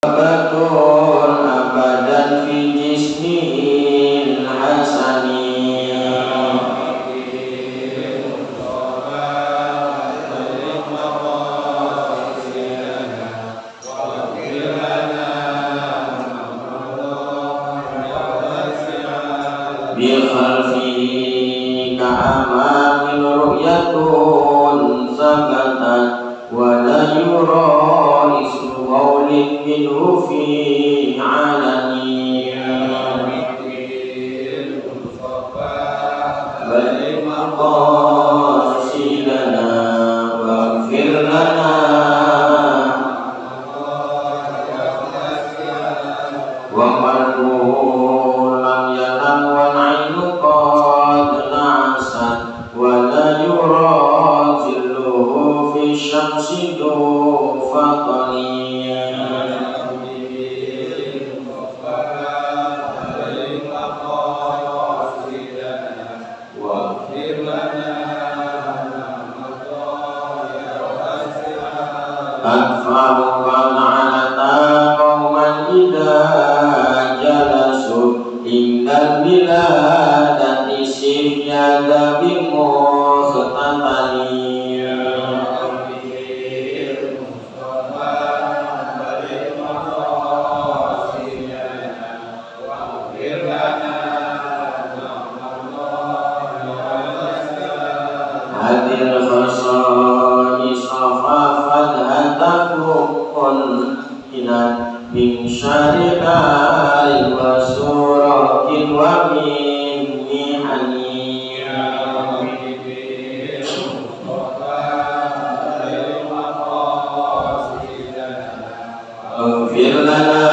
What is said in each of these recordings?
Batun abadan fi jismil hasani bi khalfihi ka'amamin ru'yatun sakatan wa la yura ismu qawlin minhu fi alani balik maqasidana waghfir lana wa marruhu lam yanam wa na'inu qad na'asan wa la yura zilluhu fi syamsi dufatani Anfa'u wa na'alata qawman idha jalasu indal biladati sifyada bimuhtatani hadil khasai safafan hatakun inan min syarikal wa surakin wa min mihani Aghfir lana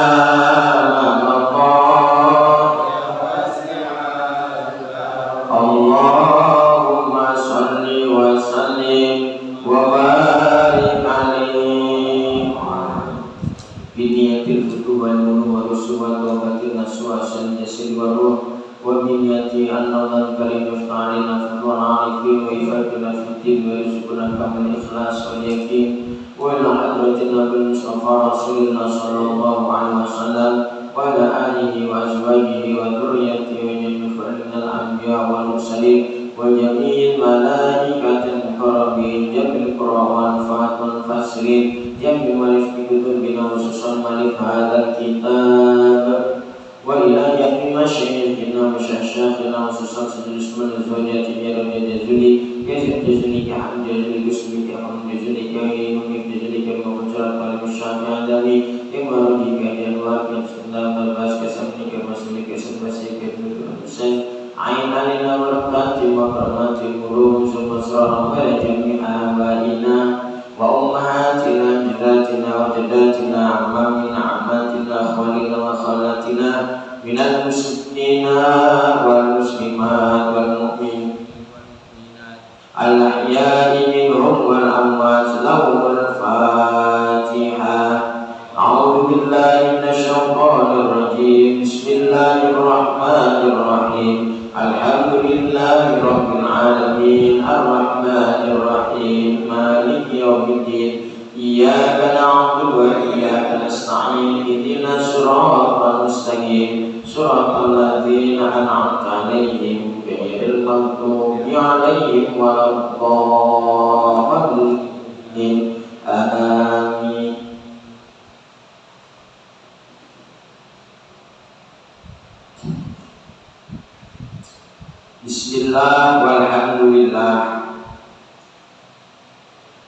Allahumma salli wa sallim wa barik alaihi biniyatil futuh wal mulu wa rusuh wa tawbatil nasuh asan jasil wa ruh wa biniyati annawlan karim yuftarina fituan arifin wa ifadina fitin wa rizquna kamal ikhlas wa yakin wa ila hadratin nabil mustafa rasulina sallallahu alaihi wasallam wa ala alihi wa azwajihi wa dhurriyyatihi wa jami'i minal anbiya wal mursalin wa jami'il malaikatil muqarrabin jamil qur'an fatul fasrin jami' malik bina khususan malik hadal kitab wa ila jami' masyayikhina wa syaykhakhina khususan sejenis menuzawjati biar jazuli kazid jazuli ka'am jazuli gusmi ka'am jazuli ka'imim jazuli ka'am mujarat kalim syafi'adali imaru dikajian wakil sendal berbas kesamni kemasni kesembasi kemudusan Ainalina warakati wa karamati murung Subhasrara wa jami' abaina wa ummahatina jadatina wa jadatina ammamina ammatina khwalina wa khalatina minal muslimina wal muslimat wal mu'min al-ahya'i minhum wal amwat lahumul fatihah A'udhu billahi minasyaitonir rajim Bismillahirrahmanirrahim Alhamdulillahi rabbil alamin Ar-Rahmanir Rahim Maliki yaumiddin Iyyaka na'budu wa iyyaka nasta'in Ihdinas siratal mustaqim Siratal ladzina an'amta 'alaihim ghairil maghdubi 'alaihim waladdallin Amin Bismillah walhamdulillah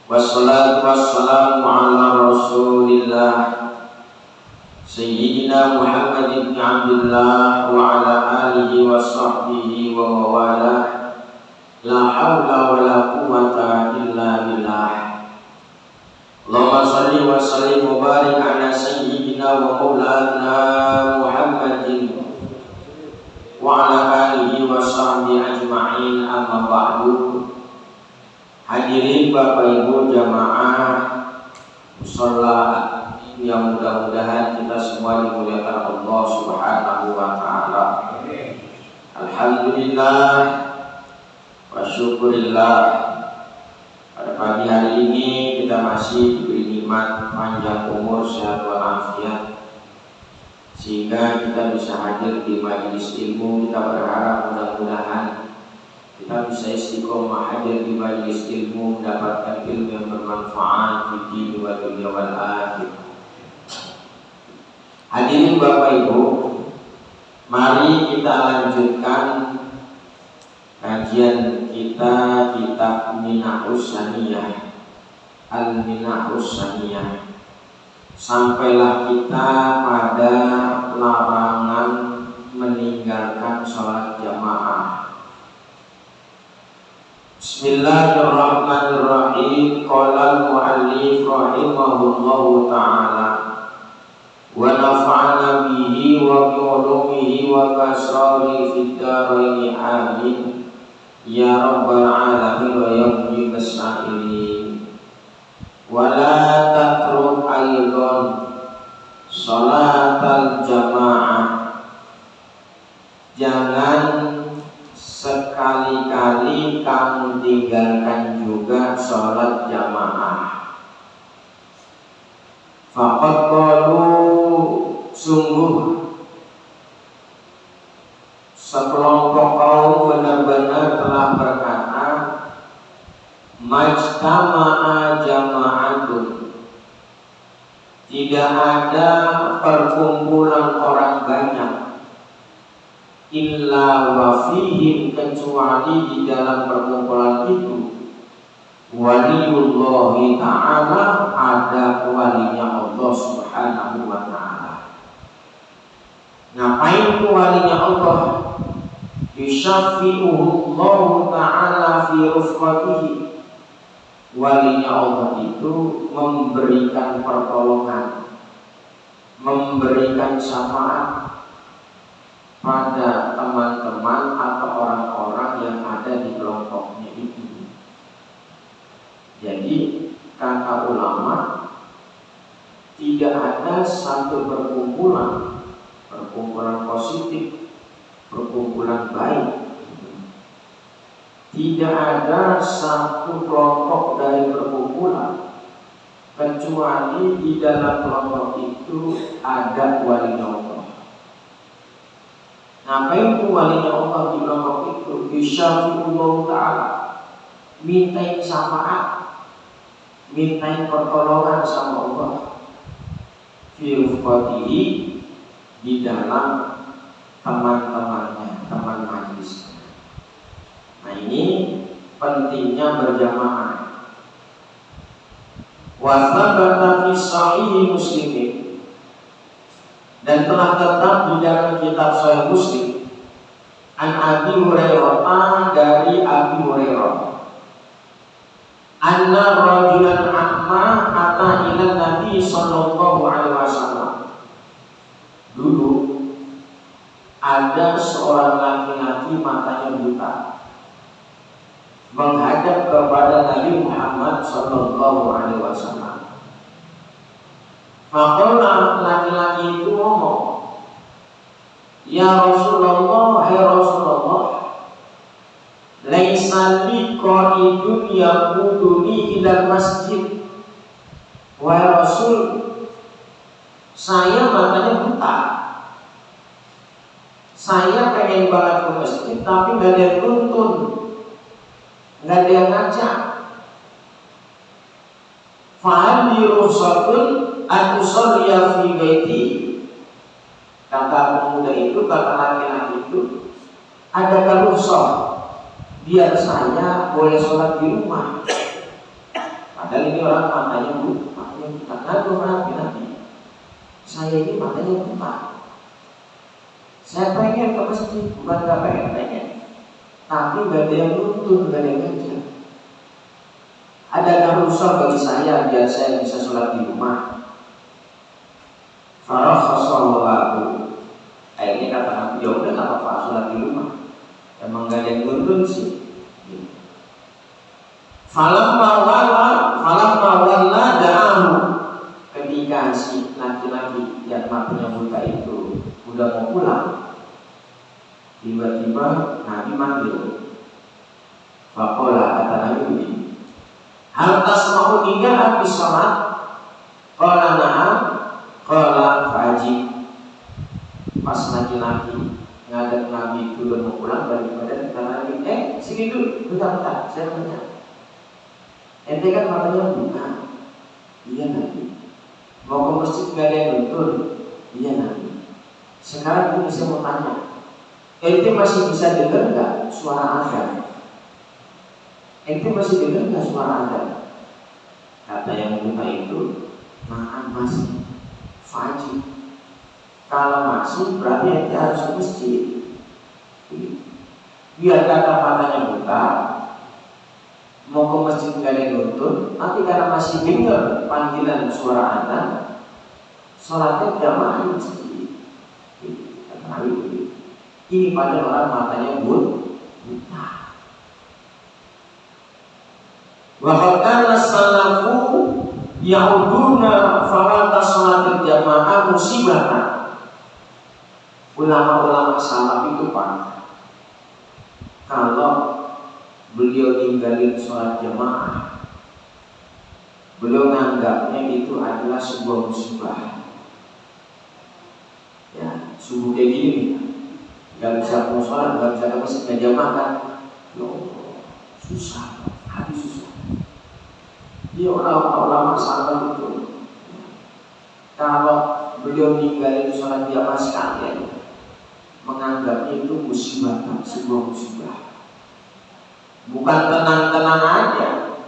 wassalatu wassalamu ala rasulillah Sayyidina Muhammad ibn Abdullah wa ala alihi wa sahbihi wa mawala La hawla wa la quwwata illa billah Allahumma salli wa sallim wa barik ala sayyidina wa maulana Muhammadin wa ala alihi wa sahbihi ajma'in amma ba'du Hadirin Bapak Ibu jamaah musholla yang mudah-mudahan kita semua dimuliakan Allah Subhanahu wa taala. Alhamdulillah wa syukurillah. Pada pagi hari ini kita masih diberi nikmat panjang umur, sehat walafiat sehingga kita bisa hadir di majelis ilmu. Kita berharap mudah-mudahan kita bisa istiqomah hadir di majelis ilmu, mendapatkan ilmu yang bermanfaat di dunia wa dunia wal akhir. Hadirin Bapak Ibu, mari kita lanjutkan kajian kita kitab Minahus Saniyah, Al-Minahus Saniyah. Sampailah kita pada larangan meninggalkan sholat jamaah. Bismillahirrahmanirrahim. Qala al-muallif rahimahullahu ta'ala wa nafa'ana bihi wa bi ulumihi wa kasrari fid dharain amin ya rabbal alamin wa ya mujibas sa'ilin. Wa la tatruk aidan sholatal jamaah, jangan sekali-kali kamu tinggalkan juga sholat jamaah. Faqad qalu, sungguh sekelompok kaum benar-benar telah berkata, majtama'a jama'atun, tidak ada perkumpulan orang banyak, illa wa fihim, kecuali di dalam perkumpulan itu waliyullahi ta'ala, ada walinya Allah subhanahu wa ta'ala. Ngapain itu walinya Allah? Yushafi'uhu Allah ta'ala fi rufqatihi, walinya Allah itu memberikan pertolongan, memberikan syafaat pada teman-teman atau orang-orang yang ada di kelompoknya itu. Jadi kata ulama, tidak ada satu perkumpulan positif, perkumpulan baik, tidak ada satu kelompok dari perkumpulan kecuali di dalam kelompok itu ada walinya Allah. Ngapain itu walinya Allah di kelompok itu? Bisyafi'ullah ta'ala, mintain syafaat, mintain pertolongan sama Allah, fi rufqatihi, di dalam teman-temannya, teman majlisnya. Nah, ini pentingnya berjamaah. Wa thabata fi sahih Muslim, dan telah tetap di dalam kitab Sahih Muslim, an Abi Hurairah, dari Abi Hurairah, anna rajulan a'ma ata ila Nabi sallallahu alaihi wasallam. Dulu ada seorang laki-laki matanya buta menghadap kepada Nabi Muhammad sallallahu alaihi wasallam. Maka laki-laki itu ngomong, ya Rasulullah, hai Rasulullah, laisa li qaidun yaquduni ilal masjid. Wahai Rasul, saya matanya buta, saya pengen banget ke masjid, tapi gak ada yang nuntun, gak ada yang ngajak. Fahal li ruhsatun an usalliya fi baiti. Kata pemuda itu, kata laki-laki itu, adakah rukhsah biar saya boleh sholat di rumah? Padahal ini orang matanya buta. Nanti saya ini matanya buta, saya pengen ke masjid, bukan gak pengen, tapi gak ada yang nuntun, gak ada yang ngajak. Adakah rukhsah bagi saya biar saya bisa sholat di rumah? Farakhasallahu. Akhirnya kata Nabi, ya udah gak apa-apa sholat di rumah, emang gak ada yang nuntun sih. Falamma walla da'ahu, ketika si laki-laki yang matanya buta itu udah mau pulang, tiba-tiba Nabi manggil. Faqala, kata Nabi begini, hal tasma'u inna habis sholat? Qala na'am. Qala fajib. pas lagi-lagi ngadep Nabi itu mau pulang balik badan kata Nabi, sini dulu, bentar, saya tanya. Ente kan matanya buka, iya Nabi. Mau ke masjid nggak ada yang nuntun, iya Nabi. Sekarang aku bisa mau tanya, ente masih bisa dengar nggak suara azan? Ente masih dengar nggak suara azan? Kata yang buka itu, maaf masih. Wajib. Kalau masuk berarti ente harus ke masjid. Biar kata matanya buka, mau ke masjid nggak ada yang nuntun, nanti karena masih dengar panggilan suara azan, sholatnya jamaah di masjid. Ini pada orang matanya buta. Wa kana salafu yauduna fawata sholatil jamaah musibatan. Ulama-ulama salaf itu Pak, kalau beliau ninggalin sholat jamaah, beliau menganggapnya itu adalah sebuah musibah. Ya, subuh kayak gini, nggak bisa sholat, nggak bisa ke masjid jamaah kan, susah, hati susah. Dia ulama salaf itu, kalau beliau ninggalin sholat jamaah sekalian, menganggapnya itu musibah, sebuah musibah. Bukan tenang-tenang aja,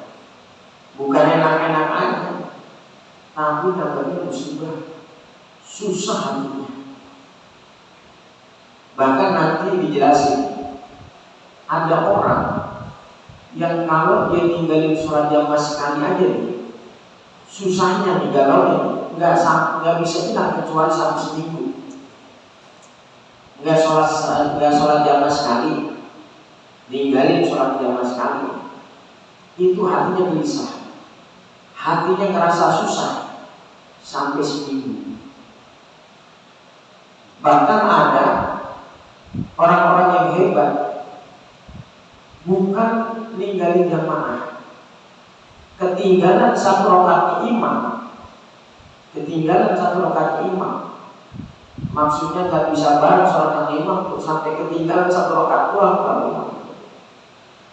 bukan enak-enak aja, tapi namanya musibah, susah hatinya. Bahkan nanti dijelasin, ada orang yang kalau dia ninggalin sholat jamaah sekali aja nih, susahnya nih galaunya, nggak bisa hilang kecuali satu seminggu. Nggak sholat jamaah sekali, ninggalin sholat jamaah sekali, itu hatinya gelisah, hatinya ngerasa susah sampai seminggu. Bahkan ada orang-orang yang hebat, bukan ninggalin jamaah, ketinggalan satu rakaat imam, maksudnya nggak bisa bareng sholat imam sampai ketinggalan satu rakaat pulang imam.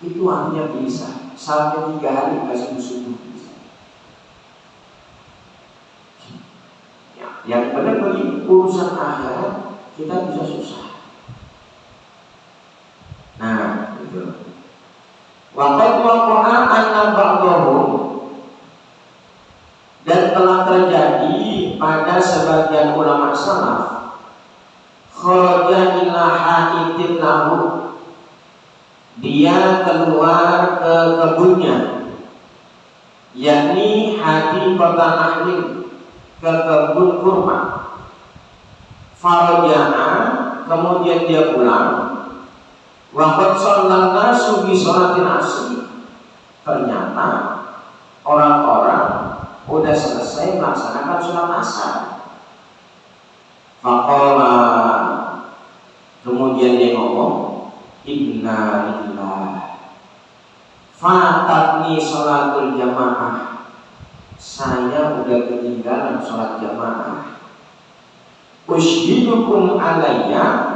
Itu artinya bisa sampai 3 hari nggak subuh bisa. Ya, yang benar bagi urusan akhirat kita bisa susah. Nah, itu. Waqad waqa'a anna ba'dahum, dan telah terjadi pada sebagian ulama salaf, kharaja ila ha'itin lahu, dia keluar ke kebunnya, yakni hati pertanahin, ke kebun kurma. Faraja'a, kemudian dia pulang. Waqad shallal nasu bi sholatil asri, ternyata orang-orang udah selesai melaksanakan sholat asar. Faqala, kemudian dia ngomong, inna lillahi fatatni sholatul jamaah, saya udah ketinggalan sholat jamaah. Ushidukum alayya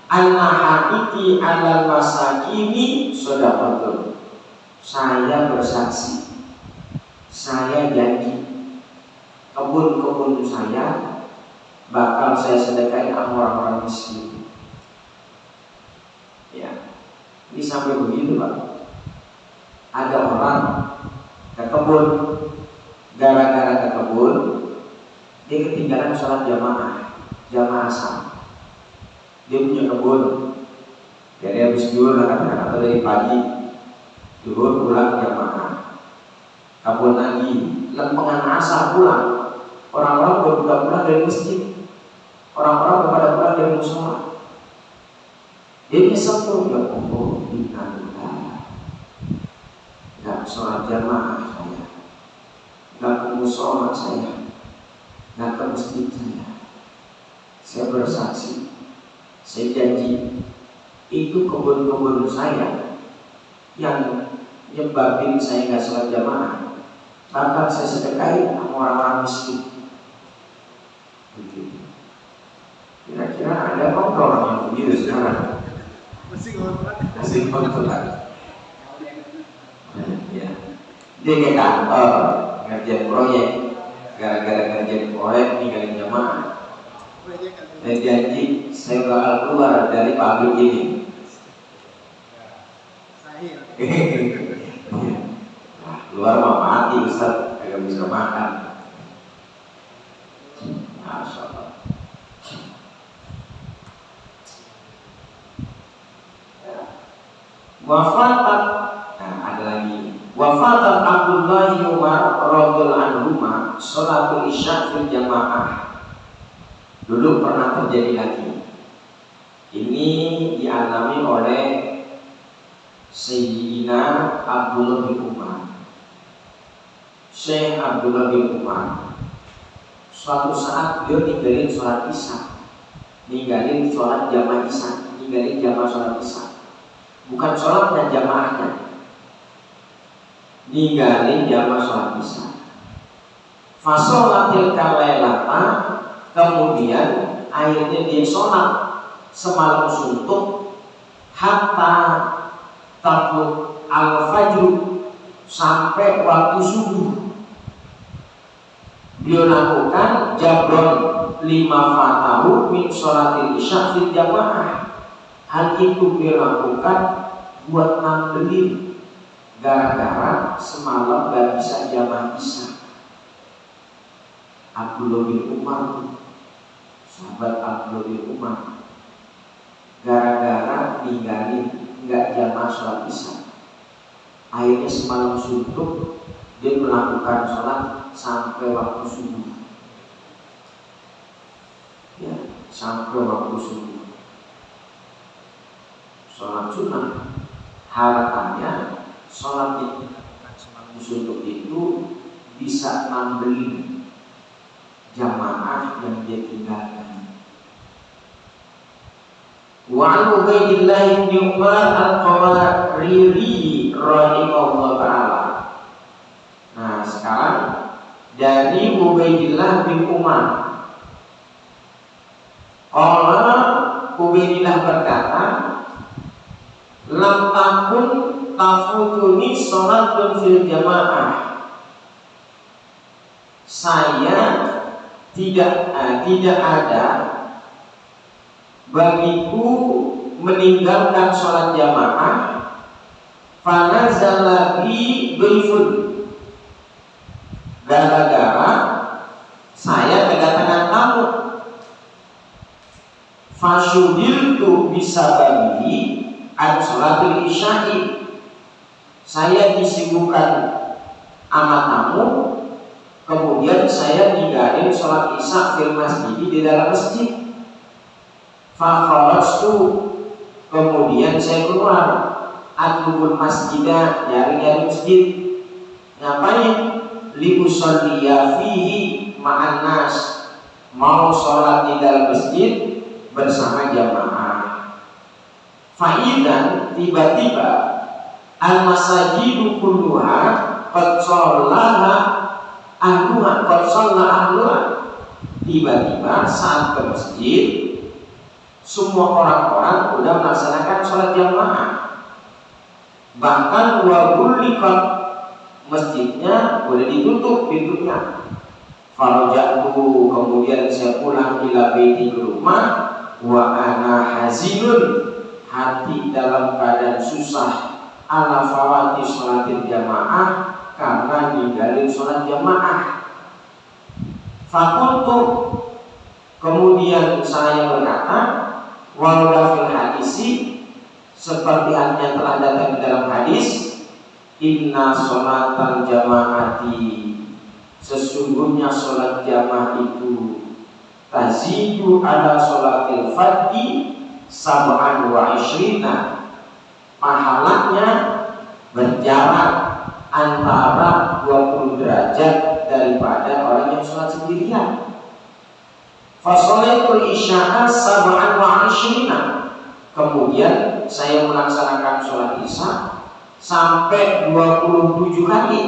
anna haqiqi alal masakini shadaqatun, saya bersaksi, saya janji kebun-kebun saya bakal saya sedekahin sama orang-orang miskin. Ya, ini sampai begitu Pak. Ada orang ke kebun, gara-gara ke kebun dia ketinggalan sholat jamaah asar. Dia punya kebun, jadi habis duhur atau dari pagi duhur pulang jamaah, kebun lagi lempengan asar pulang. Orang-orang udah pulang dari masjid, orang-orang pada pulang dari musola. Dia nyesel tuh, ya Allah, nggak sholat jamaah saya, nggak ke musola saya, nggak ke masjid saya bersaksi, saya janji itu kebun-kebun saya yang nyebabin saya nggak sholat jamaah bakal saya sedekahin sama orang-orang miskin. Kira-kira ada kontrol yang begitu sekarang. Masih kontrak. Ya. Dia ke kantor ngerjain proyek, gara-gara ngerjain proyek ninggalin jamaah. Dan janji saya bakal keluar dari pabrik ini. Keluar mah mati Ustaz, kagak bisa makan. Masya Allah. Wafatan, nah ada lagi. Wafatan Abdullah bin Umar radhiyallahu anhuma sholatul isya fil jamaah. Dulu pernah terjadi lagi. Ini dialami oleh Sayyidina Abdullah bin Umar. Syekh Abdullah bin Umar suatu saat beliau ninggalin sholat isya, ninggalin sholat jamaah isya, ninggalin jamaah sholat isya, bukan sholatnya jamaahnya, ninggalin jamaah sholat isya. Fasolatil kalailata, kemudian akhirnya dia sholat semalam suntuk hatta takut al-fajr, sampai waktu subuh. Beliau lakukan jabron 5 fatahu min sholatil isya fil jamaah. Hal itu beliau lakukan buat nambelin gara-gara semalam gak bisa jamaah isya. Abdullah bin Umar, sahabat Abdullah bin Umar, gara-gara ninggalin gak jamaah sholat isya, akhirnya semalam suntuk dia melakukan sholat sampai waktu subuh. Ya, sampai waktu subuh. Sholat sunnah. Harapannya sholat yang semalam suntuk itu bisa nambelin jamaah yang dia tinggalkan. Wa Ubaidillah bin Umar al-Qawariri rahimahullah ta'ala. Nah sekarang dari Ubaidillah bin Umar. Allah Ubaidillah berkata, lam takun tafutuni sholatun fil jamaah. Saya tidak ada bagiku meninggalkan sholat jamaah. Fanazala bi dhaifun, gara-gara saya kedatangan tamu. Fasyudiltu bisa bagi an sholatul isya'i, saya disibukkan sama tamu, kemudian saya ninggalin sholat isya fil masjid, di dalam masjid. Fakharajtu, kemudian saya keluar, atlubul masjidah, nyari masjid. Ngapain? Liusolliya fihi ma'an nas, mau sholat di dalam masjid bersama jamaah. Fa'idan, tiba-tiba al-masajidu kulluha qad shallaha ahluha, tiba-tiba saat ke masjid semua orang-orang sudah melaksanakan sholat jamaah. Bahkan wabulikat, masjidnya boleh ditutup pintunya. Farajatu, kemudian saya pulang ila baiti, ke rumah, wa ana hazinun, hati dalam keadaan susah, ala fawati sholatil jamaah, karena ninggalin sholat jamaah. Fakultu, kemudian saya berkata, wala fil hadisi, seperti yang telah datang di dalam hadis, inna sholatal jamaati, sesungguhnya sholat jamaah itu tazidu ala sholatil fardhi sab'an wa ishrina, pahalanya berjarak antara 20 derajat daripada orang yang sholat sendirian. Fasolaitul isya'a sab'an wa ishrina, kemudian saya melaksanakan sholat isya sampai 27 kali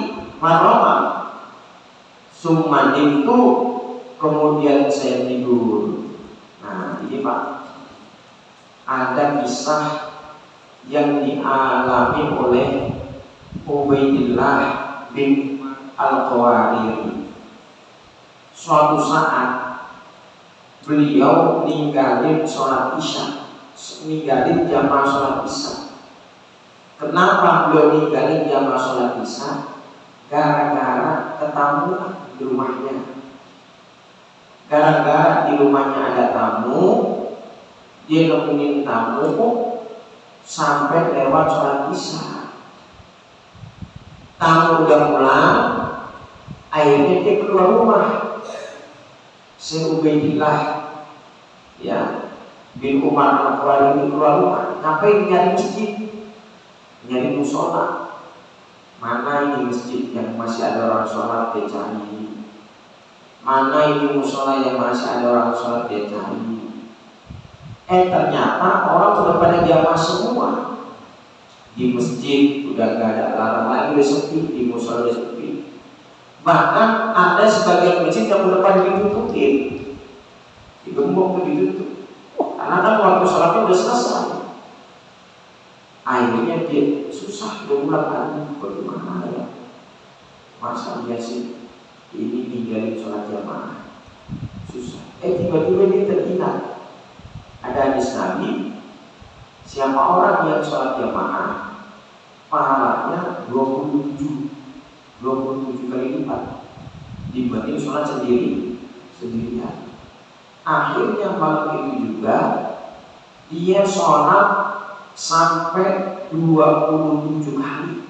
marrah. Summan itu, kemudian saya tidur. Nah ini Pak, ada kisah yang dialami oleh Ubaidillah bin Al-Qawariri. Suatu saat beliau ninggalin sholat isya, ninggalin jamaah sholat isya. Kenapa beliau ninggalin jamaah sholat isya? Gara-gara ketamu di rumahnya. Gara-gara di rumahnya ada tamu, dia nemenin tamu sampai lewat sholat isya. Tamu udah pulang, akhirnya dia keluar rumah. Ubaidillah ya bin Umar Al-Qawariri keluar rumah. Ngapain? Nyari masjid, nyari musola. Mana ini masjid yang masih ada orang sholat, dia cari. Mana ini musola yang masih ada orang sholat, dia cari. Ternyata orang sudah pada jamaah semua. Di masjid udah gak ada alarm lagi, udah sepi. Di musola udah sepi. Bahkan ada sebagian masjid yang udah pada ditutupin, digembok, ditutup. Karena kan waktu sholatnya udah selesai. Akhirnya dia susah, dia pulang lagi. Bagaimana ya? Masa dia sih ini ninggalin sholat jamaah? Susah. Tiba-tiba dia teringat ada hadis Nabi, siapa orang yang sholat jamaah pahalanya 27 kali lipat dibanding sholat sendirian. Akhirnya malam itu juga dia sholat sampai 27 kali.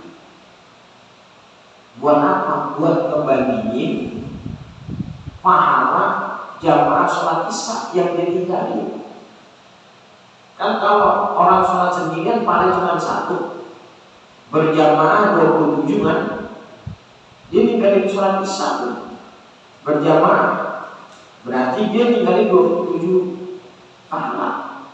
Buat apa? Buat ngebandingin pahala jamaah sholat isya yang dia tinggalin. Kan kalau orang sholat sendirian paling cuma satu, berjamaah 27 kan. Dia ninggalin sholat isya berjamaah, berarti dia ninggalin 27 pahala.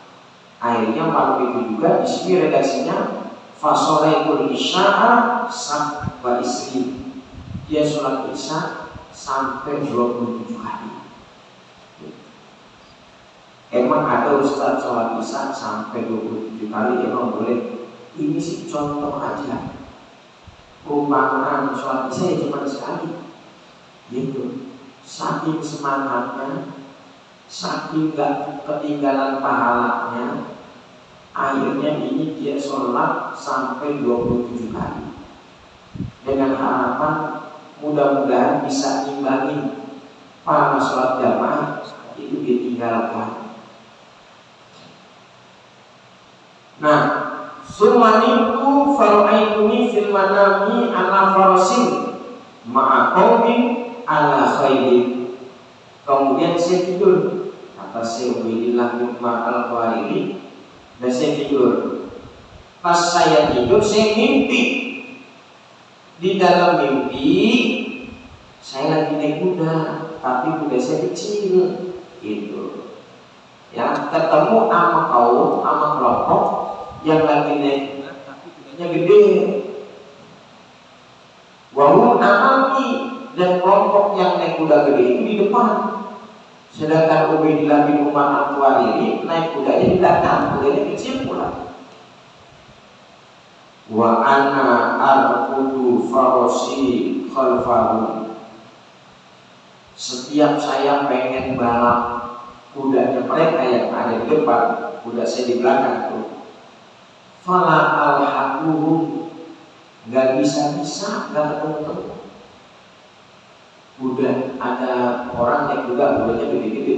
Akhirnya malam itu juga di sini redaksinya fasolaitul isya'a sabba isri. Dia sholat isya sampai 27 kali. Emang ada ustaz sholat isya sampai 27 kali? Emang boleh? Ini sih contoh aja. Perumpamaan sholat isya ya cuma sekali gitu. Saking semangatnya, saking gak ketinggalan pahalanya, akhirnya ini dia sholat sampai 27 kali. Dengan harapan mudah-mudahan bisa ngimbangin pahala sholat jamaah itu ditinggalkan. Nah, sumaniku fara'aituni fil manami ala farasin ma'a qaumin ala khairin. Kemudian saya tidur, kata Syekh Ubaidillah bin Umar Al-Qawariri, dan saya tidur. Pas saya tidur, saya mimpi. Di dalam mimpi saya lagi naik kuda, tapi kuda saya kecil gitu. Ya, ketemu sama kaum, sama kelompok yang lagi naik kuda tapi kudanya gede. Wahum amami, dan kelompok yang naik kuda gede itu di depan. Sedangkan Ubaidillah bin Umar Al-Qawariri naik kudanya di belakang, kudanya kecil pula. Wa ana arqudu farasi khalfahu. Setiap saya pengen balap kudanya mereka yang ada di depan, kuda saya di belakang tuh. Fala alhaquhum, gak bisa-bisa, gak ketemu. Kuda ada orang naik kuda, kudanya gede-gede.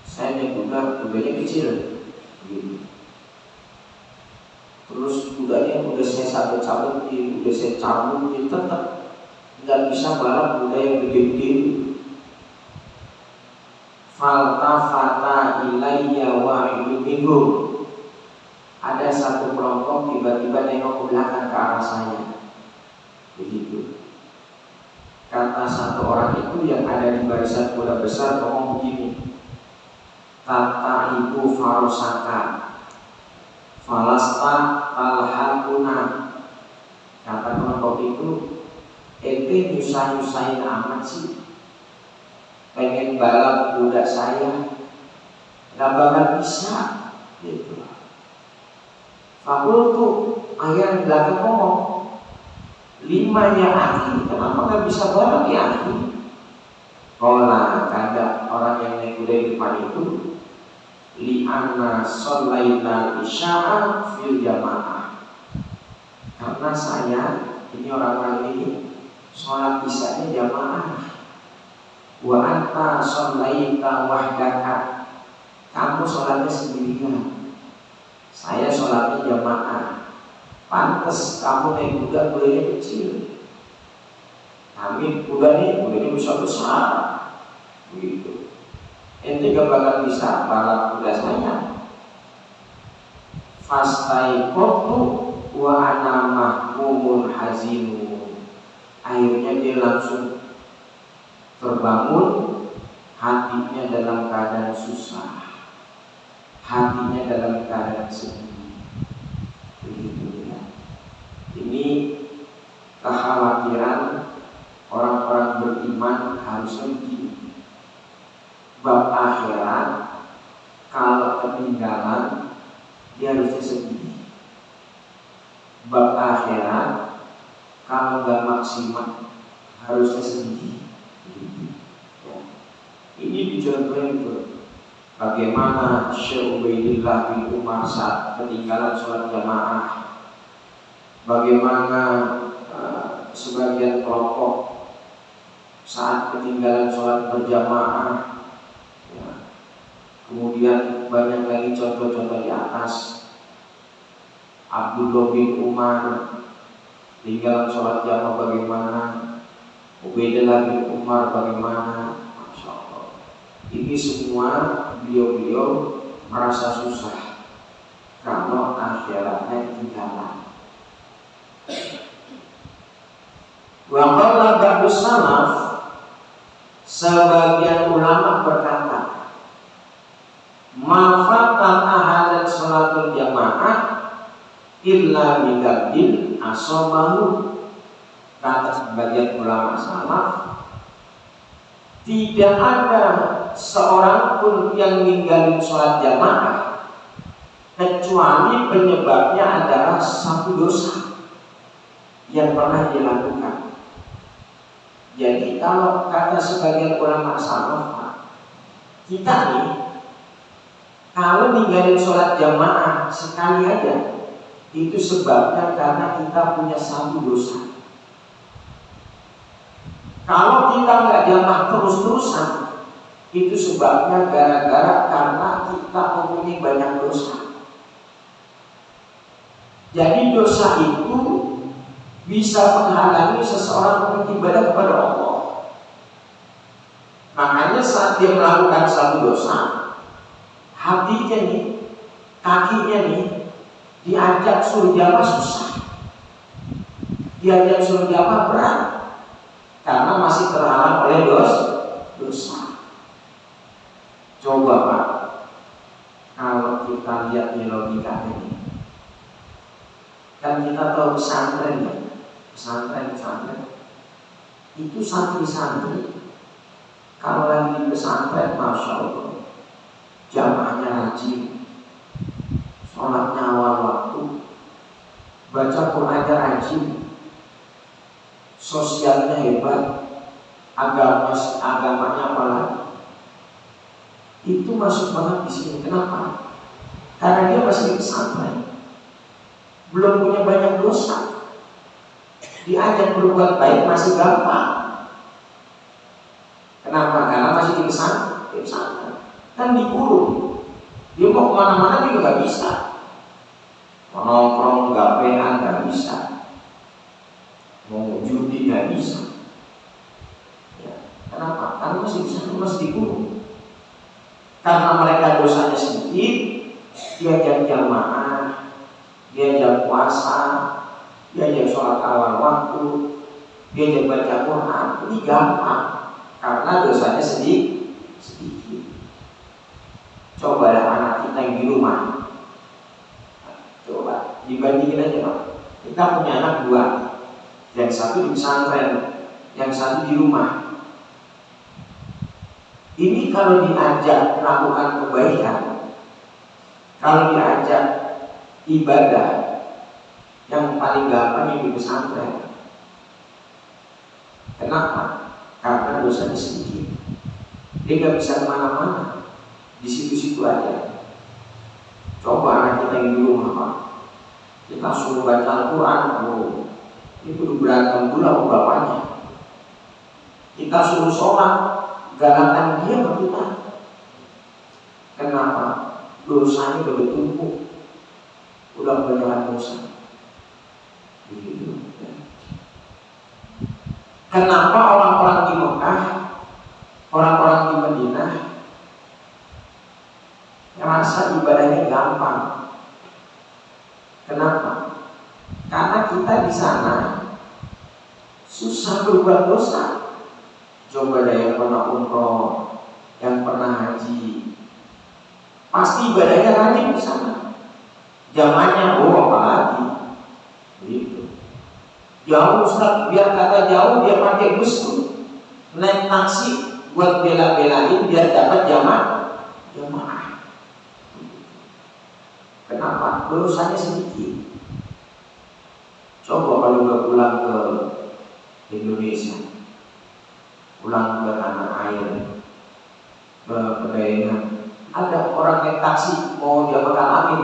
Saya naik kuda, kudanya kecil gitu. Terus kudanya udah saya cabut-cabut, udah saya cabut, tetap nggak bisa balap kuda yang gede-gede. Faltafata ilayya wahidun minhum. Ada satu kelompok tiba-tiba nengok ke belakang ke arah saya. Begitu. Kata satu orang itu yang ada di barisan kuda besar ngomong begini, Tata ibu farosaka falasta alhaquna. Kata kelompok itu, ente nyusah-nyusahin amat sih, pengen balap kuda saya, nggak bakal bisa gitu. Fakultu akhirnya di belakang ngomong, 5 ya akhi, kenapa nggak bisa bareng ya akhi? Kola kata orang yang naik kuda di depan itu, li'anna sholaina isya'a fil jamaah, karena saya ini orang ini sholat isya'nya jamaah. Wa anta sholaita wahdaka, kamu sholatnya sendirian, saya sholatnya jamaah. Pantes kamu naik kuda, kudanya kecil, kami kudanya besar-besar begitu. Ente gak bakal bisa balap kuda saya. Fastaiqtu wa ana mahmumun hazinu, akhirnya dia langsung terbangun, hatinya dalam keadaan susah, hatinya dalam keadaan sedih. Begitu ya. Ini kekhawatiran orang-orang beriman harusnya begini. Bab akhirat kalau ketinggalan dia harusnya sedih. Bab akhirat kalau gak maksimal harusnya sedih. Ya. Ini dicontohin tuh bagaimana Syekh Ubaidillah bin Umar saat ketinggalan sholat jamaah, bagaimana sebagian kelompok saat ketinggalan sholat berjamaah. Ya. Kemudian banyak lagi contoh-contoh di atas. Abdullah bin Umar tinggalan sholat jamaah bagaimana, Ubaidillah bin Umar bagaimana. Masya Allah. Ini semua beliau-beliau merasa susah kalau akhiratnya ketinggalan. Wa qala ba'dus salaf, sebagian ulama berkata, ma fatal ahadat sholatul jamaah illa bidabdin asobahu. Kata sebagian ulama salaf, tidak ada seorang pun yang ninggalin sholat jamaah kecuali penyebabnya adalah satu dosa yang pernah dilakukan. Jadi kalau kata sebagian ulama salaf, kita nih kalau ninggalin sholat jamaah sekali aja, itu sebabnya karena kita punya satu dosa. Kalau kita nggak jamaah terus-terusan, itu sebabnya gara-gara karena kita mempunyai banyak dosa. Jadi dosa itu bisa menghalangi seseorang beribadah kepada Allah. Makanya saat dia melakukan satu dosa, hatinya nih, kakinya nih, diajak suruh jamaah susah, diajak suruh jamaah berat, karena masih terhalang oleh dosa. Coba Pak, kalau kita lihat di logika ini, kan kita tahu pesantren ya, pesantren itu santri-santri kalau lagi di pesantren, masya Allah, jamaahnya rajin, sholatnya awal waktu, baca Qurannya rajin, sosialnya hebat, agamanya apalagi, itu masuk banget di sini. Kenapa? Karena dia masih di pesantren, belum punya banyak dosa, diajak berbuat baik masih gampang. Kenapa? Karena masih di pesantren, kan dikurung, dia mau kemana-mana juga nggak bisa, mau nongkrong gapean nggak bisa, mau judi nggak bisa. Ya. Kenapa? Karena masih bisa, masih dikurung. Karena mereka dosanya sedikit, diajak jamaah, diajak puasa, diajak sholat awal waktu, diajak baca Quran, ini gampang karena dosanya sedikit. Coba anak kita yang di rumah, coba dibandingin aja Pak. Kita punya anak 2, yang satu di pesantren, yang satu di rumah. Ini kalau diajak melakukan kebaikan, kalau diajak ibadah, yang paling gampang yang di pesantren. Kenapa? Karena dosanya sedikit. Dia nggak bisa kemana-mana, di situ-situ aja. Coba anak kita yang di rumah, kita suruh baca Al-Quran, itu udah berantem dulu sama bapaknya. Kita suruh sholat, galakan dia sama kita. Kenapa? Dosanya udah bertumpuk, udah banyak dosa. Begitu. Kenapa orang-orang di Mekah, orang-orang di Madinah merasa ibadahnya gampang? Kenapa? Karena kita di sana susah berbuat dosa. Coba deh yang pernah umroh, yang pernah haji, pasti ibadahnya rajin di sana. Zamannya apalagi begitu. Jauh Ustaz, biar kata jauh dia pakai bus tuh, naik taksi buat bela-belain biar dapat jamaah. Kenapa? Dosanya sedikit. Coba kalau udah pulang ke Indonesia, pulang ke tanah air, ke pedalaman, ada orang naik taksi mau jamaah amin,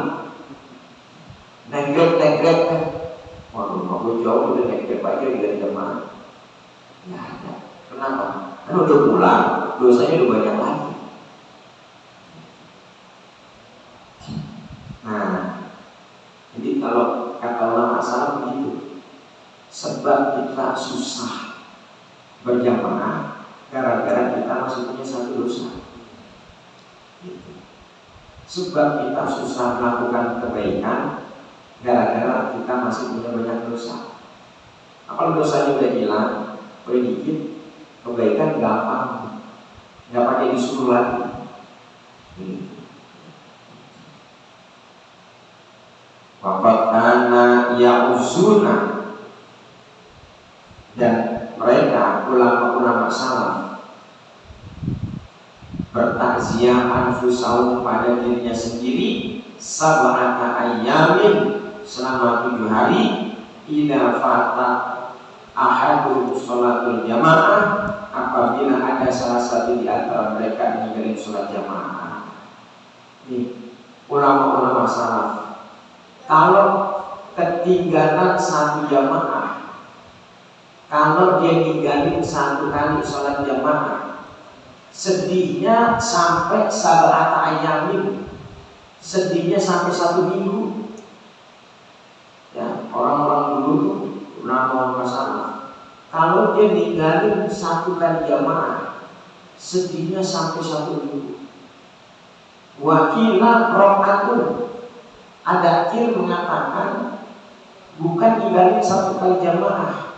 naik grab, waduh, mau jauh udah naik grab aja biar jamaah. Nggak ada. Kenapa? Kan udah pulang, dosanya udah banyak lagi. Nah, jadi kalau kata ulama salaf begitu, sebab kita susah berjamaah gara-gara kita masih punya satu dosa. Gitu. Sebab kita susah melakukan kebaikan gara-gara kita masih punya banyak dosa. Nah, kalau dosanya udah hilang, udah dikit, kebaikan gampang, nggak pakai disuruh lagi. Wabakana ya'uzuna, dan mereka ulama-ulama salaf bertakziah anfusahum pada dirinya sendiri sab'ata ayyamin, selama 7 hari, idza fata ahadul sholatul jamaah, apabila ada salah satu di antara mereka meninggalkan sholat jamaah. Nih, ulama-ulama salaf, kalau ketinggalan satu jamaah, kalau dia ninggalin 1 kali sholat jamaah, sedihnya sampai sab'ata ayyamin, sedihnya sampai 1 minggu. Ya, orang-orang dulu tuh ulama masalah, kalau dia ninggalin 1 kali jamaah, sedihnya sampai 1 minggu. Wakilah rokatun, ada kir mengatakan bukan ninggalin 1 kali jamaah,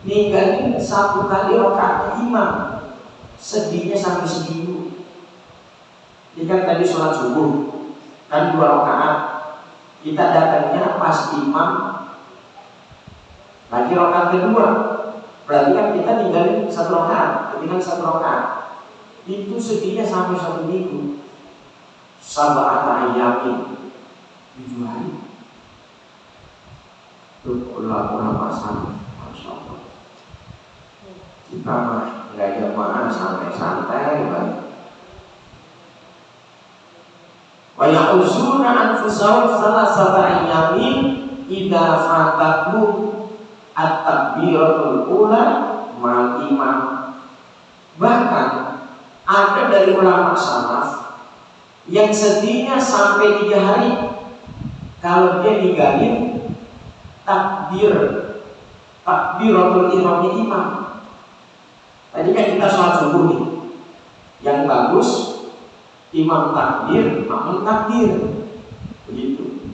ninggalin 1 kali rakaat imam, sedihnya sampai seminggu. Ini kan tadi sholat subuh kan 2 rakaat, kita datangnya pas imam lagi rakaat kedua, berarti kan kita ninggalin 1 rakaat, ketinggalan 1 rakaat, itu sedihnya sampai 1 minggu. Sab'ata ayyamin, 7 hari. Itu ulama-ulama salaf, Masya Allah. Kita mah nggak jamaah santai-santai banget. Wa ya'uzuna anfusahum salasata ayyamin idza fatahu at-takbiratul ula ma'al imam. Bahkan ada dari ulama salaf yang sedihnya sampai 3 hari kalau dia ninggalin takbiratul ihramnya imam. Tadi kan kita sholat subuh nih, yang bagus imam takbir, makmum takbir, begitu.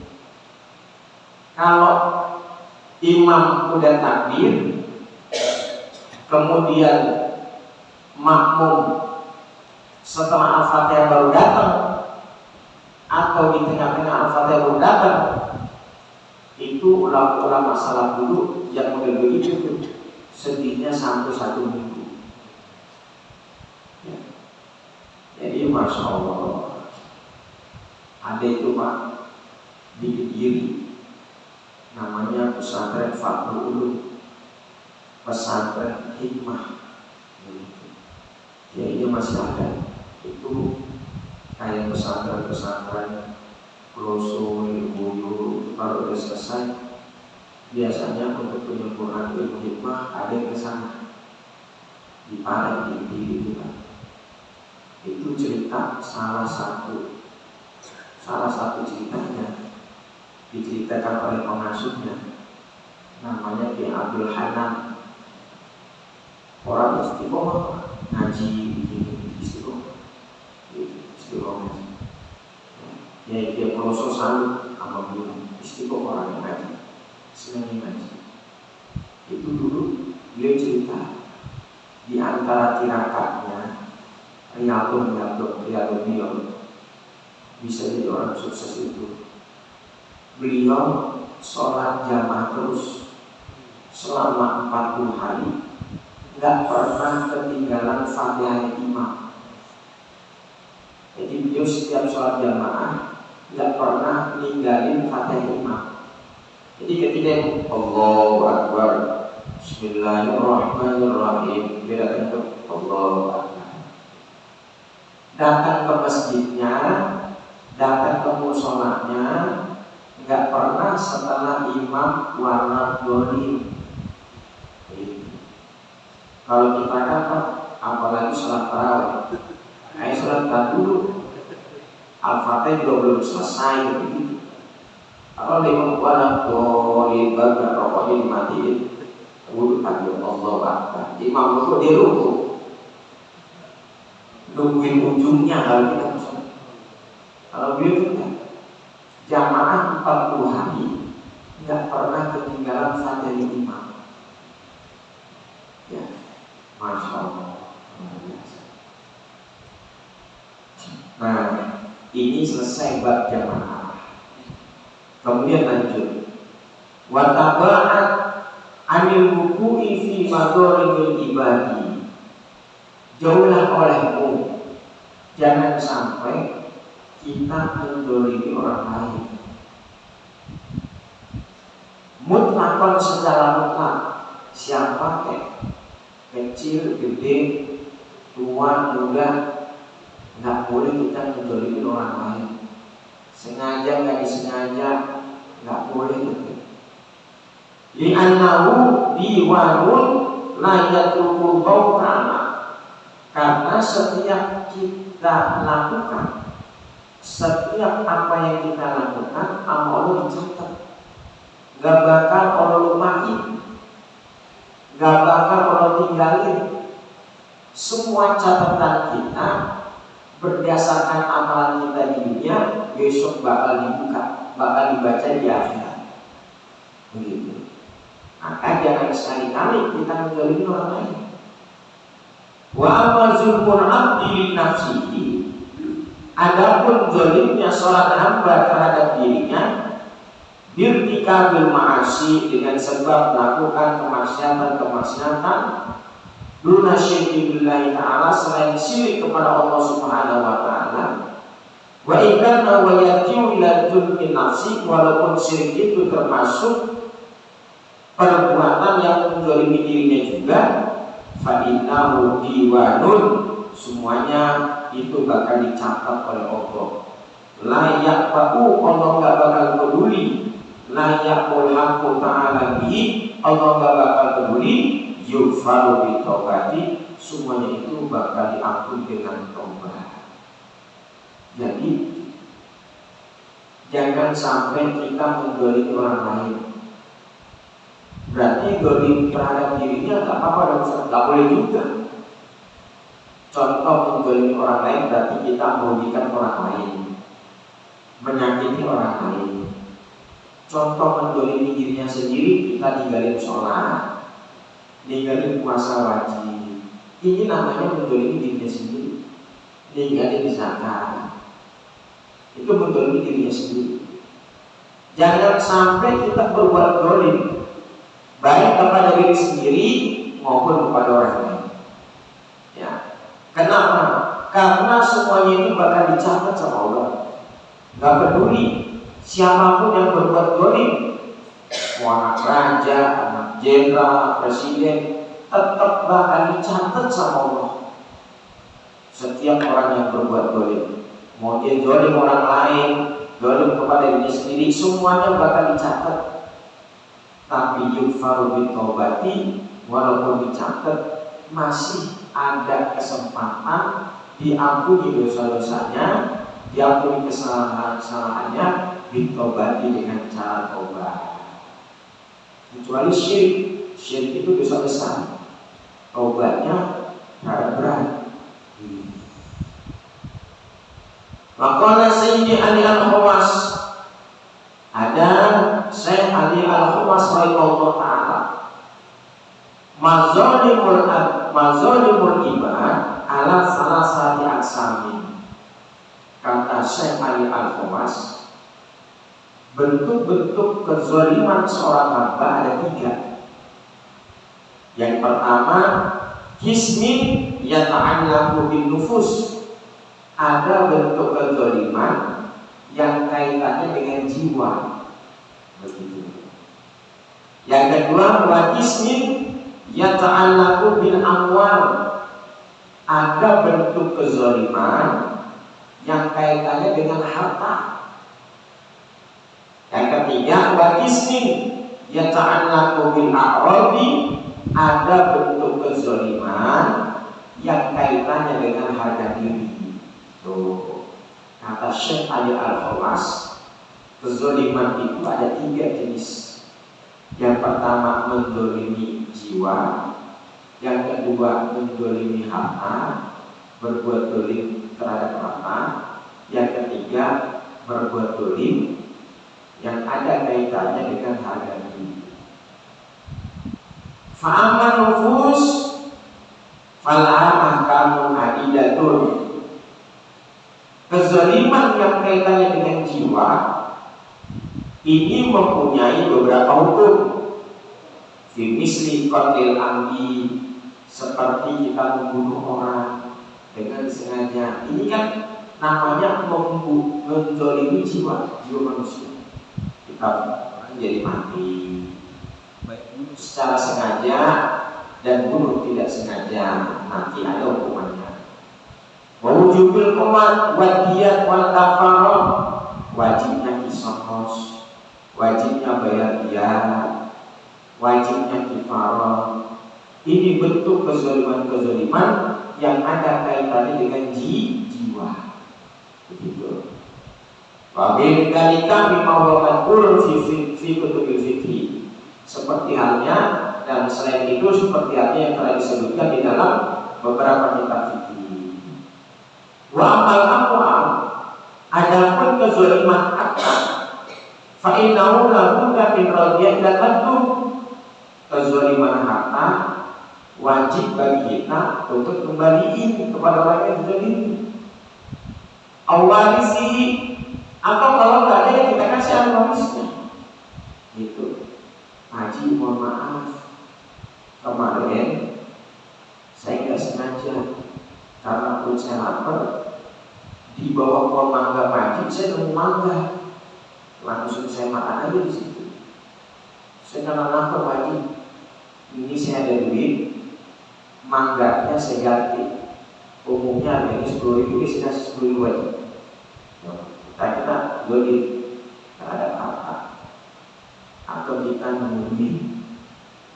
Kalau imam udah takbir, kemudian makmum setelah Al-Fatihah baru datang, atau di tengah-tengah Al-Fatihah baru datang, itu ulama-ulama salaf dulu yang model begitu tuh, sedihnya sampai 1 minggu. Ya. Jadi Masya Allah, ada itu Pak di Kediri, namanya pesantren Fathul Ulum, pesantren hikmah. Ya ini masih ada. Itu kayak pesantren Kloso, Ilmu, kalau udah selesai biasanya untuk penyempurnaan ilmu hikmah ada yang kesana di Parang di Kediri kita. Itu cerita salah satu ceritanya diceritakan oleh pengasuhnya, namanya Ki Abdul Hanan, orang istiqomah ngaji istiqomah ya dia Kloso salut sama beliau, istiqomah orang yang ngaji, senang ngaji. Itu dulu beliau cerita di antara tirakatnya Riyadun beliau bisa jadi orang sukses itu. Beliau sholat jamaah terus selama 40 hari, nggak pernah ketinggalan Fatihah imam. Jadi beliau setiap sholat jamaah nggak pernah ninggalin Fatihah imam. Jadi ketika Allahu Akbar, Bismillahirrahmanirrahim, dia datang ke Allahu Akbar, datang ke masjidnya, datang ke musholanya, nggak pernah setelah imam warna dolim. Kalau kita kan apalagi sholat tarawih, sholat dulu, Al-Fatihah juga belum selesai begitu. Kalau imam warna dolim, bagian rokoknya dimatiin, wudhu takbir Allahu Akbar, imam itu dia rukuk, nungguin ujungnya kalau kita sholat. Kalau beliau kita jamaah 40 hari nggak pernah ketinggalan Fatihah imam. Ya, Masya Allah. Nah, ini selesai bab jamaah. Kemudian lanjut. Wa taba'at anil wuku'i fi madharimil ibadi. Jauhlah olehmu, jangan sampai kita mendolimi orang lain. Mutlakon secara mutlak, siapa kecil, gede, tua, muda, nggak boleh kita mendolimi orang lain. Sengaja nggak disengaja, nggak boleh. Li'annahu diwanun layatul ta'ala, karena setiap kita lakukan, setiap apa yang kita lakukan, Allah dicatat. Gak bakal Allah lupain, gak bakal Allah tinggalin. Semua catatan kita berdasarkan amalan kita di dunia, besok bakal dibuka, bakal dibaca di akhirat. Begitu. Maka jangan sekali-kali kita menjolimi orang lain. Wa amma zulmul abdi li nafsihi, adapun zalimnya seorang hamba terhadap dirinya, birtikabil ma'asi, dengan sebab melakukan kemaksiatan duna syirki billahi ta'ala, selain syirik kepada Allah Subhanahu wa ta'ala. Wa ikana wa yatiu ila dzulmi nafsi, walaupun syirik itu termasuk perbuatan yang menzalimi dirinya juga, fa innahu diwanun, semuanya itu bakal dicatat oleh Allah. La yaqba'u, Allah enggak bakal peduli. La yaqul haqqu ta'ala bihi, Allah enggak bakal peduli. Yufaru bi taubati, semuanya itu bakal diampuni dengan taubat. Jadi jangan sampai kita menggolimi orang lain. Berarti golim terhadap dirinya nggak apa-apa, nggak boleh juga. Contoh menggolimi orang lain berarti kita merugikan orang lain, menyakiti orang lain. Contoh menggolimi dirinya sendiri, kita ninggalin sholat, ninggalin puasa wajib. Ini namanya menggolimi dirinya sendiri. Ninggalin zakat, itu menggolimi dirinya sendiri. Jangan sampai kita berbuat golim, baik kepada diri sendiri maupun kepada orang lain. Ya, kenapa? karena semuanya itu bakal dicatat sama Allah. Gak peduli siapapun yang berbuat dolim, mau anak raja, anak jenderal, presiden, tetap bakal dicatat sama Allah. Setiap orang yang berbuat dolim, mau dia dolim orang lain, dolim kepada diri sendiri, semuanya bakal dicatat. Tapi yufaru bitobati, walaupun dicatat, masih ada kesempatan diampuni dosa-dosanya, diampuni kesalahan-kesalahannya, ditobati dengan cara tobat. Kecuali syirik, syirik itu dosa besar, tobatnya berat. Maka Sayyidi Ali Al-Khawas, ada Syekh Ali Al-Khawas rahimahullah ta'ala, mazalimul ibad ala salasati aqsamin. Kata Syekh Ali Al-Khawas, bentuk-bentuk kezaliman seorang hamba ada 3. Yang pertama, kismin yata'allaqu bin nufus. Ada bentuk kezaliman yang kaitannya dengan jiwa. Begitu. Yang kedua, wa kismin yata'allaqu bil amwal. Ada bentuk kezaliman yang kaitannya dengan harta. Yang ketiga, wa kismin yata'allaqu bil a'radi. Ada bentuk kezaliman yang kaitannya dengan harga diri. Tuh, kata Syekh Ali Al-Khawas, kezaliman itu ada 3 jenis. Yang pertama menzalimi jiwa, yang kedua menzalimi harta, berbuat zalim terhadap harta, yang ketiga berbuat zalim yang ada kaitannya dengan harga diri. Fa'aman nufus fala ahkamun adidatun. Kezaliman yang kaitannya dengan jiwa ini mempunyai beberapa hukum. Fi misli qatlil amdi, seperti kita membunuh orang dengan sengaja. Ini kan namanya menzalimi jiwa manusia. Kita jadi mati, baik bunuh secara sengaja dan bunuh tidak sengaja, nanti ada hukumannya. Wujudul qawat wadiyat wal kafarah, wajibnya qisas, wajibnya bayar diyah, wajibnya kifarah. Ini bentuk kezaliman yang ada kaitannya dengan jiwa. Begitu. Wa bil dalika mimma huwa madhkurun fi kutubil fikih. Seperti halnya dan selain itu seperti halnya yang telah disebutkan di dalam beberapa kitab fikih. Wa amal amwal, adapun kezaliman harta, fa innahu la budda min radiyat dan haddu. Kezaliman harta wajib bagi kita untuk kembaliin kepada orang yang dizalimi. Awarisi, atau kalau nggak ada yang kita kasih ahli warisnya. Gitu. Haji, mohon maaf, kemarin saya nggak sengaja karena perut saya lapar, di bawah pohon mangga Haji saya nemu mangga, langsung saya makan aja di situ. Saya karena lapar Haji, ini saya ada duit, mangganya saya ganti. Umumnya harganya 10.000, saya kasih 10.000 aja. Kita dolim terhadap apa? Atau kita mengundi,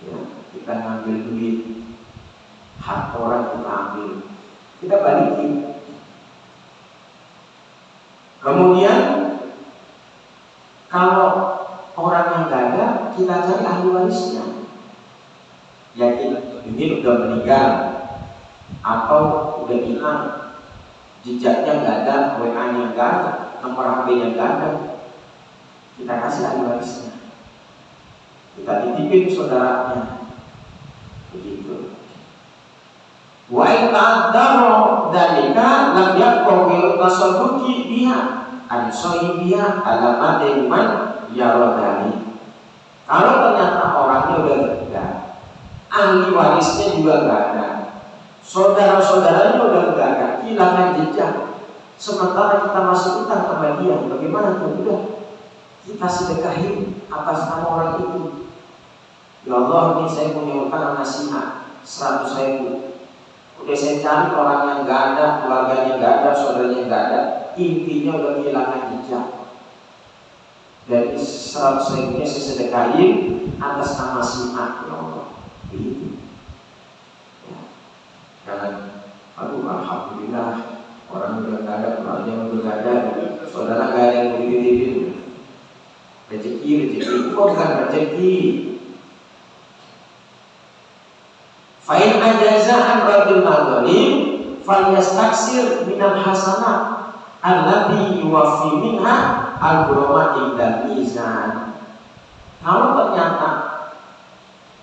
ya, kita ngambil duit, hak orang kita ambil, kita balikin. Kemudian kalau orang yang gak ada, kita cari ahli warisnya. Yakin ini udah meninggal atau udah hilang, jejaknya gak ada, WA-nya gak ada, nomor HP-nya gak ada, kita kasih ahli warisnya. Kita titipin saudaranya. Begitu. Wa in ta'addara dalika lam yaqul tasadduqi biha an sahibiha ala madaiman yaradani. Kalau ternyata orangnya udah enggak, ahli warisnya juga enggak ada, saudara-saudaranya udah nggak ada, kehilangan jejak. Sementara kita masih utang sama dia, bagaimana tuh? Udah kita sedekahin atas nama orang itu. Ya Allah, ini saya punya utang sama si A 100.000. Udah saya cari orang yang nggak ada, keluarganya nggak ada, saudaranya nggak ada, intinya udah kehilangan jejak. Dari 100.000-nya saya sedekahin atas nama si A. Ya Allah, begitu. Ya. Jangan, aduh alhamdulillah orang udah nggak ada, keluarganya udah nggak ada, saudara nggak ada yang begitu. Rezeki itu bukan rezeki. Fa'in ajaza'an radul madhalim falyastaksir minal hasanat allati yuwafi minha al-burama indal mizan. Kalau ternyata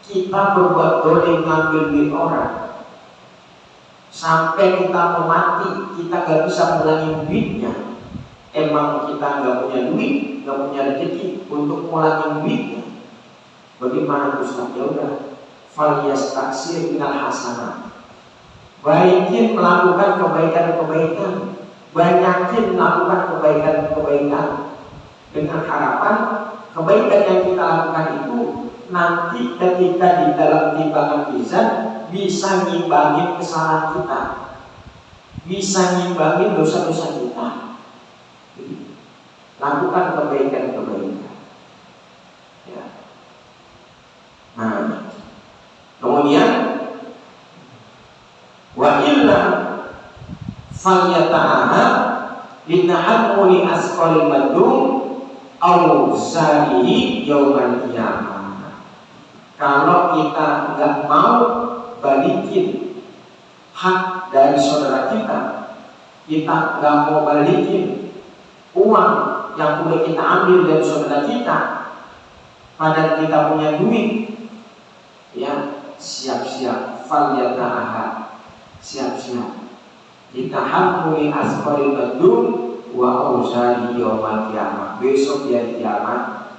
kita berbuat dolim ngambil duit orang sampai kita mau mati, kita gak bisa ngulangin duitnya. Emang kita gak punya duit, gak punya rezeki untuk ngulangin duitnya. Bagaimana Ustaz? Ya udah, falyastaksir minal hasanah. Baikin melakukan kebaikan-kebaikan, banyakin melakukan kebaikan-kebaikan dengan harapan kebaikan yang kita lakukan itu nanti ketika di dalam timbangan mizan bisa ngimbangin kesalahan kita, bisa ngimbangin dosa-dosa kita. Lakukan kebaikan-kebaikan. Ya. Nah, kemudian wa illa falyata'ahad linahammuli asqalil madum aw zarihi yaumal qiyamah. Kalau kita enggak mau balikin hak dari saudara kita enggak mau balikin uang yang udah kita ambil dari saudara kita, padahal kita punya duit, ya siap-siap falyata'ahad, siap-siap litahammuli asqalil madum wa auzari yaumal qiyamah. Besok di hari kiamat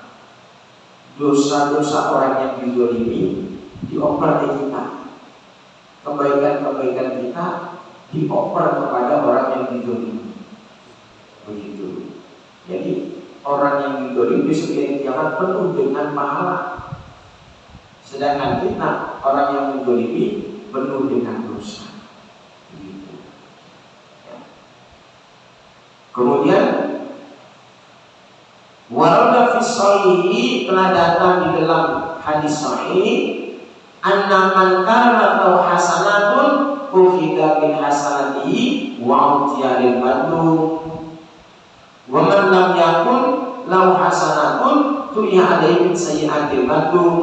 dosa-dosa orang yang dizalimi dioper ke kita, kebaikan-kebaikan kita dioper kepada orang yang dizalimi. Begitu. Jadi orang yang dizalimi besok di hari kiamat penuh dengan pahala, sedangkan kita orang yang dizalimi penuh dengan dosa. Begitu. Ya. Kemudian warada fi shahihi, telah datang di dalam hadis sahih, anna man kana lahu hasanatun ukhidha min hasanatihi wa utiya lil madlum wa man lam yakun lahu hasanatun tu'iya alaihi min sayyi'atil madlum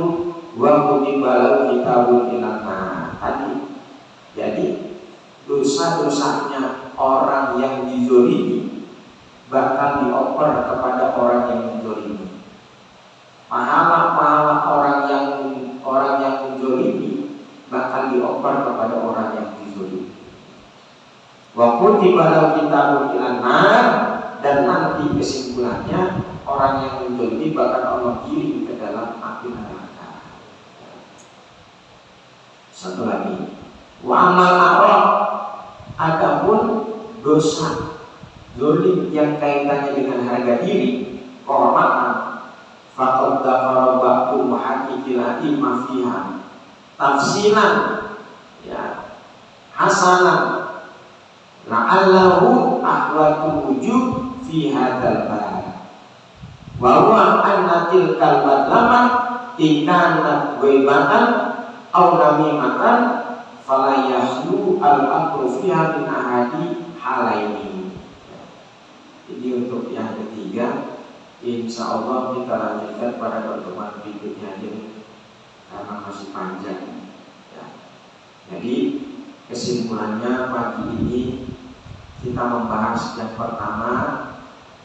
wa kutiba lahu kitabun ilal nar. Tadi jadi dosa-dosanya orang yang dizalimi bakal dioper kepada orang yang dizalimi. Pahala-pahala orang yang dizalimi bakal dioper kepada orang yang dizalimi. Wa kutiba lahu kitabun ilal nar, dan nanti kesimpulannya orang yang dizalimi bakal Allah kirim ke dalam api neraka. Satu lagi, wa amal a'rad, adapun dosa zalim yang kaitannya dengan harga diri, kehormatan, faqad dzakara ba'du muhaqqiqil a'imma fiha tafsilan, ya, hasanan la'allahu ahwatu wujud fi hadzal bab wa huwa anna tilkal madlamah ikanat ghaibatan aw namimatan fala yahlu al-amru fiha min ahadi halaini. Jadi untuk yang ketiga, insya Allah kita lanjutkan pada pertemuan berikutnya ini karena masih panjang. Ya. Jadi kesimpulannya pagi ini kita membahas yang pertama,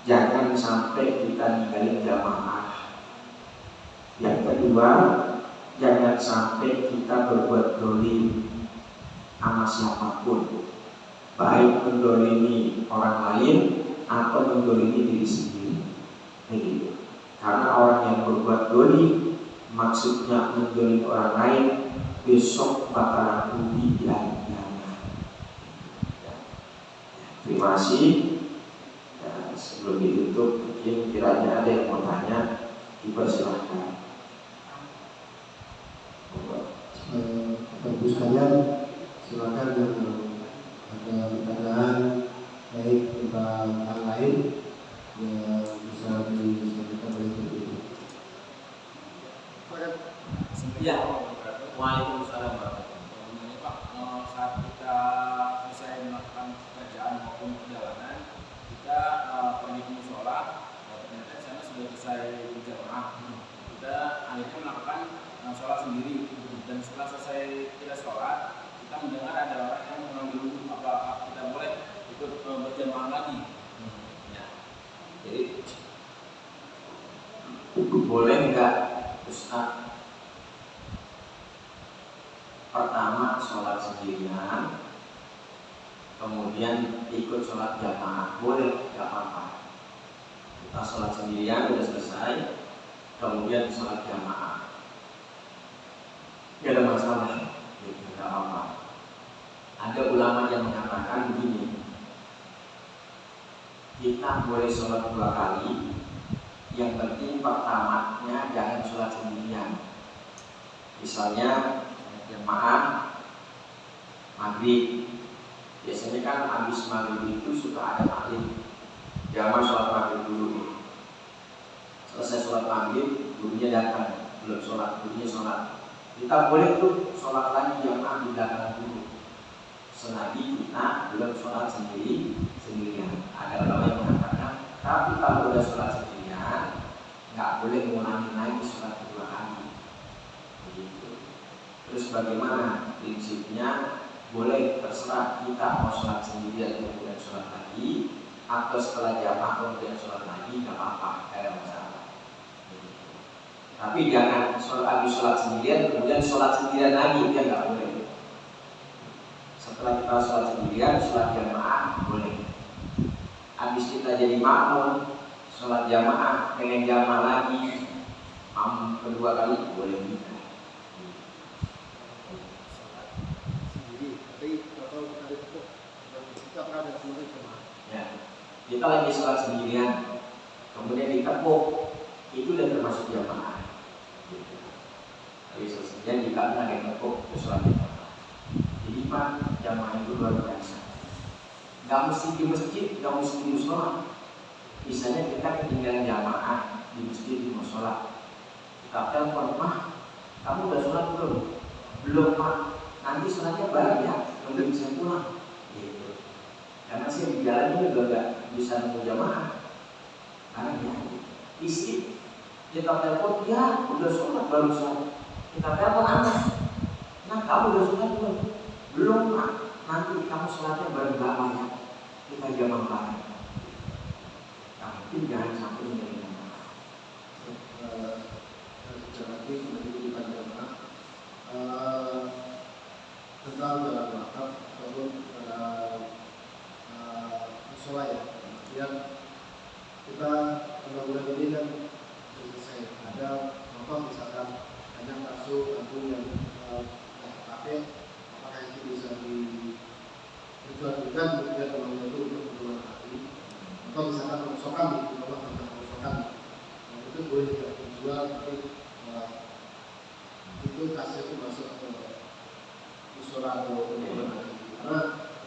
jangan sampai kita ninggalin jamaah. Yang kedua, jangan sampai kita berbuat dolim sama siapapun, baik mendolimi orang lain atau mendolimi diri sendiri. Begitu. Karena orang yang berbuat dolim, maksudnya mendolimi orang lain, besok bakalan rugi di hari kiamat. Terima kasih. Ya, sebelum ditutup, mungkin kiranya ada yang mau tanya, dipersilahkan. Bapak Ibu sekalian, silakan yang ada pertanyaan baik tentang hal lain yang bisa disampaikan oleh Bapak Ibu. Ya, waalaikumsalam warahmatullahi Pak, saat kita selesai melakukan pekerjaan maupun perjalanan, kita pergi ke musola, ternyata di sana sudah selesai berjamaah. Kita akhirnya melakukan sholat sendiri, dan setelah selesai kita sholat, kita mendengar ada orang yang mengambil wudhu. Apakah kita boleh ikut berjamaah lagi? Ya. Jadi boleh nggak Ustaz pertama sholat sendirian, kemudian ikut sholat jamaah? Boleh, nggak apa-apa. Kita sholat sendirian udah selesai, kemudian sholat jamaah, nggak ada masalah, gitu, nggak apa-apa. Ada ulama yang mengatakan begini, kita boleh sholat 2 kali, yang penting pertamanya jangan sholat sendirian. Misalnya jamaah maghrib, biasanya kan habis maghrib itu suka ada taklim, jamaah sholat maghrib dulu. Selesai sholat maghrib, gurunya datang, belum sholat, gurunya sholat. Kita boleh tuh sholat lagi jamaah di belakang dulu, selagi kita belum sholat sendirian. Ada ulama yang mengatakan, tapi kalau udah sholat sendirian, nggak boleh mengulangi lagi sholat 2 kali. Begitu. Terus bagaimana prinsipnya? Boleh, terserah kita mau sholat sendirian kemudian sholat lagi, atau setelah jamaah kemudian sholat lagi, nggak apa-apa, nggak ada masalah. Tapi jangan habis sholat sendirian kemudian sholat sendirian lagi, ya nggak boleh. Setelah kita sholat sendirian, sholat jamaah boleh. Habis kita jadi makmum, sholat jamaah, pengen jamaah lagi, makmum kedua kali boleh juga. Ya, kita lagi sholat sendirian, kemudian ditepuk, itu udah termasuk jamaah. Tapi sesungguhnya jika ada yang tepuk, itu sholat jamaah. Jadi Pak, jamaah itu luar biasa. Gak mesti di masjid, gak mesti di musola. Misalnya kita ketinggalan jamaah di masjid, di musola, kita telepon, "Mah, kamu udah sholat belum?" "Belum Pak, nanti sholatnya bareng ya, nanti bisa pulang." Gitu. Karena sih di jalan juga gak bisa nunggu jamaah. Karena ya, isi kita telepon, "Ya udah sholat baru sholat." Kita telepon anak, "Nah kamu udah sholat belum?" "Belum Pak, nanti kamu sholatnya bareng bapak ya, kita jamaah bareng." Tapi jangan sampai menjadi jamaah. Sekali lagi menunjukkan jamaah tentang dalam wakaf ataupun musola ya. Kemudian kita bulan ini kan selesai ada misalkan hanya kasur atau yang pakai, apakah itu bisa dijual-jualkan kemudian uangnya itu untuk kedua kali, atau misalkan perusahaan di bawah tentang perusahaan itu boleh tidak dijual, tapi itu kasih itu masuk ke musola atau kedua kali. Karena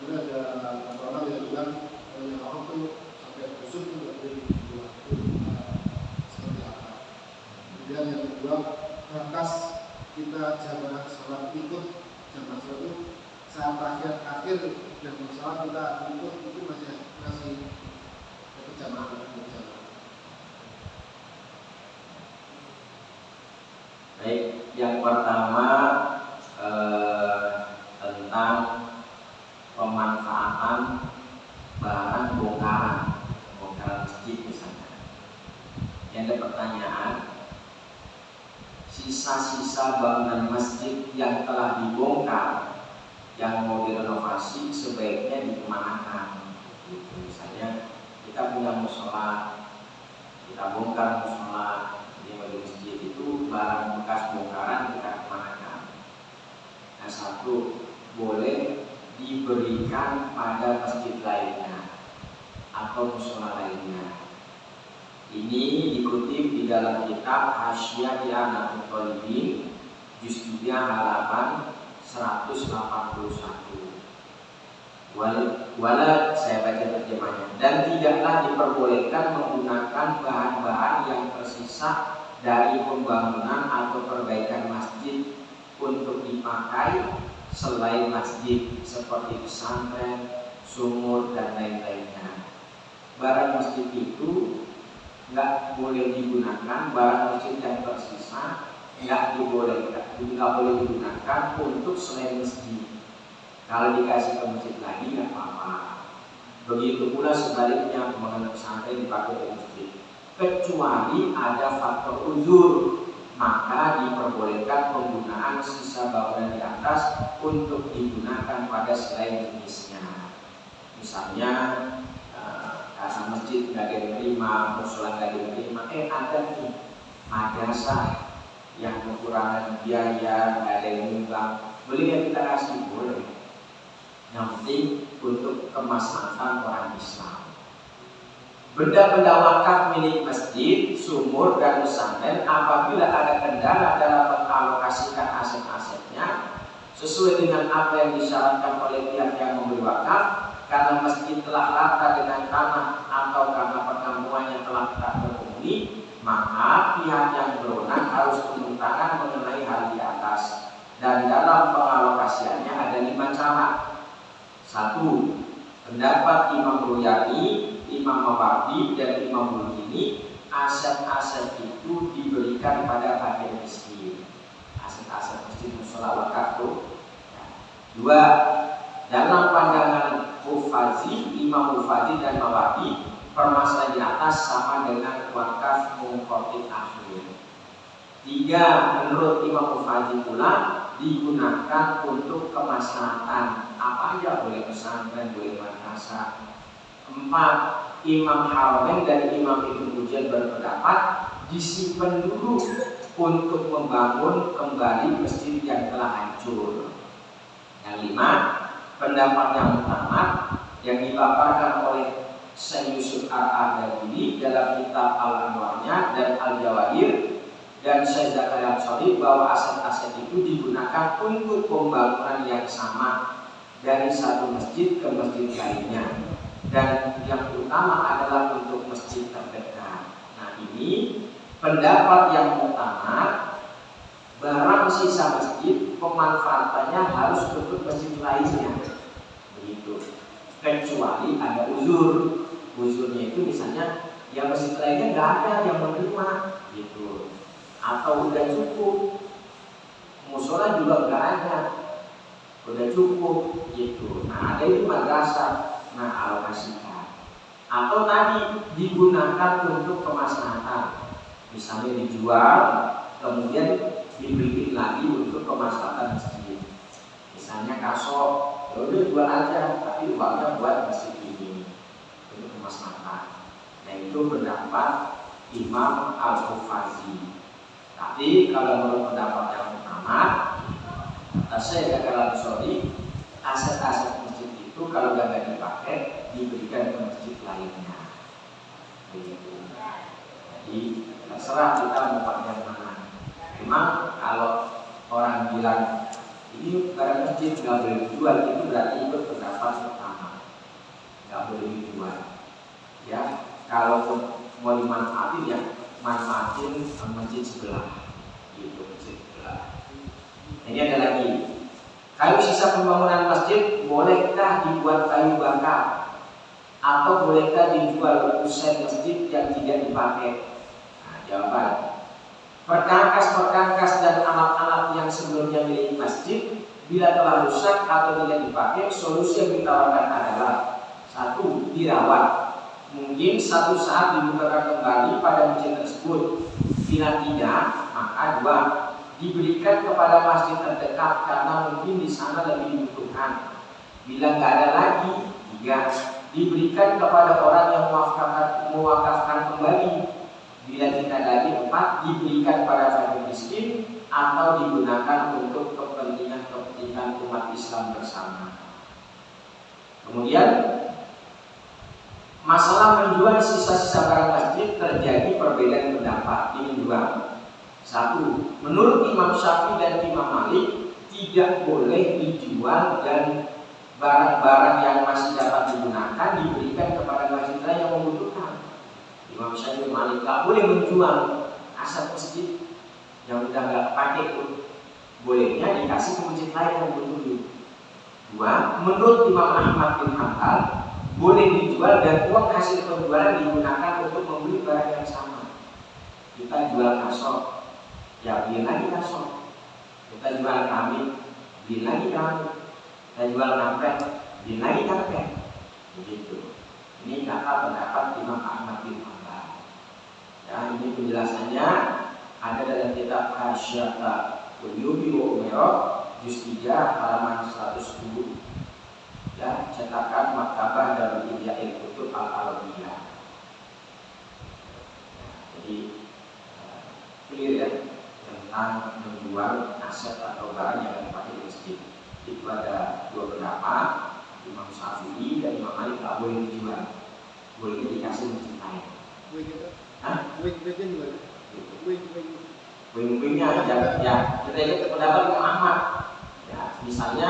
ini ada orang yang bilang kalau yang orang itu sampai kusut itu tidak boleh dijual, itu seperti apa. Kemudian yang kedua, atas kita jamaah sholat ikut jamaah sholat itu saat akhir dan sholat kita ikut itu masih berjamaah. Baik, yang pertama tentang pemanfaatan barang bongkaran masjid misalnya. Yang ada pertanyaan, sisa-sisa bangunan masjid yang telah dibongkar, yang mau direnovasi sebaiknya dikemanakan? Gitu. Misalnya kita punya musola, kita bongkar musola di masjid itu, barang bekas bongkaran kita kemanakan? Nah, satu, boleh diberikan pada masjid lainnya. atau musola lainnya. Ini dikutip di dalam kitab Hasyiah I'anatul Thalibin juz 3 halaman 181. Wala saya baca terjemahnya. Dan tidaklah diperbolehkan menggunakan bahan-bahan yang tersisa dari pembangunan atau perbaikan masjid untuk dipakai selain masjid seperti pesantren, sumur dan lain-lainnya. Barang masjid itu nggak boleh digunakan, barang masjid yang tersisa nggak boleh digunakan untuk selain masjid. Kalau dikasih ke masjid lagi nggak apa-apa. Begitu pula sebaliknya pembangunan pesantren dipakai ke masjid. Kecuali ada faktor uzur, maka diperbolehkan penggunaan sisa bangunan di atas untuk digunakan pada selain jenisnya. Misalnya karena masjid nggak diterima, musola nggak diterima, ada nih madrasah yang kekurangan biaya, nggak ada yang nyumbang, boleh kita kasih, boleh. Yang penting untuk kemaslahatan orang Islam. Benda-benda wakaf milik masjid, sumur dan pesantren apabila ada kendala dalam mengalokasikan aset-asetnya sesuai dengan apa yang disyaratkan oleh pihak yang memberi wakaf, karena masjid telah rata dengan tanah atau karena perkampungannya telah tak berpenghuni, maka pihak yang berwenang harus turun tangan mengenai hal di atas. Dan dalam pengalokasiannya ada 5 cara. 1. Pendapat Imam Ruyani, Imam Mawardi dan Imam Mulkini, aset-aset itu diberikan pada fakir miskin. Aset-aset masjid musola wakaf tuh. 2. Dalam pandangan Mufazi, Imam Mufazi dan Mawardi, permasalahan di atas sama dengan wakaf mungkotit akhir. 3. Menurut Imam Mufazi pula digunakan untuk kemaslahatan, apa aja boleh pesantren, boleh madrasah. 4. Imam Haramain dan Imam Ibnu Ujair berpendapat disimpan dulu untuk membangun kembali masjid yang telah hancur. Yang 5. Pendapat yang utama yang dipaparkan oleh Syekh Yusuf Al-Ardabili dalam kitab Al-Anwarnya dan Al-Jawahir dan Syekh Zakaria Al-Sholih bahwa aset-aset itu digunakan untuk pembangunan yang sama dari satu masjid ke masjid lainnya, dan yang utama adalah untuk masjid terdekat. Nah, ini pendapat yang utama, barang sisa masjid pemanfaatannya harus untuk masjid lainnya, begitu. Kecuali ada uzur. Uzurnya itu misalnya yang masjid lainnya nggak ada yang menerima, gitu. Atau udah cukup, musola juga nggak ada, udah cukup, gitu. Nah, ada itu madrasah, nah alokasikan. Atau tadi digunakan untuk kemaslahatan, misalnya dijual, kemudian dibeliin lagi untuk kemaslahatan masjid. Misalnya kasop, udah jual aja, tapi uangnya buat masjid ini untuk kemaslahatan. Nah, itu pendapat Imam Al-Mufazi. Tapi kalau menurut pendapat yang utama, Syekh Zakaria Al-Sholih, aset-aset masjid itu kalau nggak dipakai diberikan ke masjid lainnya. Begitu. Jadi terserah kita mau pakai yang mana. Memang kalau orang bilang ini barang masjid nggak boleh dijual, itu berarti ikut pendapat pertama, nggak boleh dijual. Ya, kalau mau dimanfaatin ya manfaatin masjid sebelah, gitu, masjid sebelah. Ini ada lagi, kayu sisa pembangunan masjid bolehkah dibuat kayu bakar atau bolehkah dijual usai masjid yang tidak dipakai? Nah, jawaban, perkakas dan alat-alat yang sebelumnya milik masjid bila telah rusak atau tidak dipakai, solusi yang ditawarkan adalah 1. Dirawat. Mungkin satu saat dibukakan kembali pada masjid tersebut. Bila tidak, maka 2. Diberikan kepada masjid terdekat karena mungkin di sana lebih dibutuhkan. Bila nggak ada lagi, 3. Diberikan kepada orang yang mewakafkan kembali. Bila tidak lagi, 4. Diberikan pada fakir miskin atau digunakan untuk kepentingan umat Islam bersama. Kemudian Masalah menjual sisa-sisa barang masjid terjadi perbedaan pendapat. Ini dua. Satu, menurut Imam Syafi'i dan Imam Malik tidak boleh dijual dan barang-barang yang masih dapat digunakan diberikan kepada masjid lain yang membutuhkan. Imam Syafi'i dan Malik tak boleh menjual aset masjid yang udah nggak pakai pun. Bolehnya dikasih ke masjid lain yang membutuhkan. Dua, menurut Imam Ahmad bin Hanbal boleh dijual dan uang hasil penjualan digunakan untuk membeli barang yang sama. Kita jual kasur, ya beli lagi kasur. Kita jual keramik, beli lagi keramik. Kita jual karpet, beli lagi karpet. Begitu. Ini kata pendapat Imam Ahmad bin Hanbal. Ya, ini penjelasannya ada dalam kitab Hasyata Uyubi wa Umerah juz 3 halaman 110. Ya, cetakan Maktabah Darul Ihya'il Kutub Al-Arabiyah. Jadi clear ya tentang menjual aset atau barang yang dipakai di masjid. Itu ada dua pendapat, Imam Syafi'i dan Imam Malik tak boleh dijual, boleh dikasih masjid lain. Wing-wingnya ya kita ikut pendapat Imam Ahmad. Ya, misalnya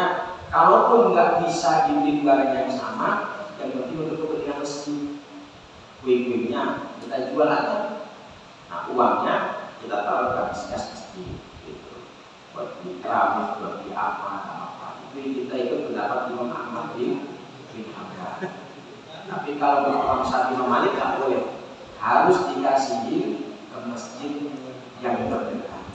kalaupun nggak bisa dibeli barang yang sama, yang penting untuk kepentingan masjid, wing-wingnya kita jual aja. Nah uangnya kita taruh ke kas masjid, gitu. Buat di keramik, buat di apa. Itu kita ikut pendapat Imam Ahmad bin Hanbal. Tapi kalau Imam Syafi'i Imam Malik nggak boleh, harus dikasih ke masjid yang terdekat.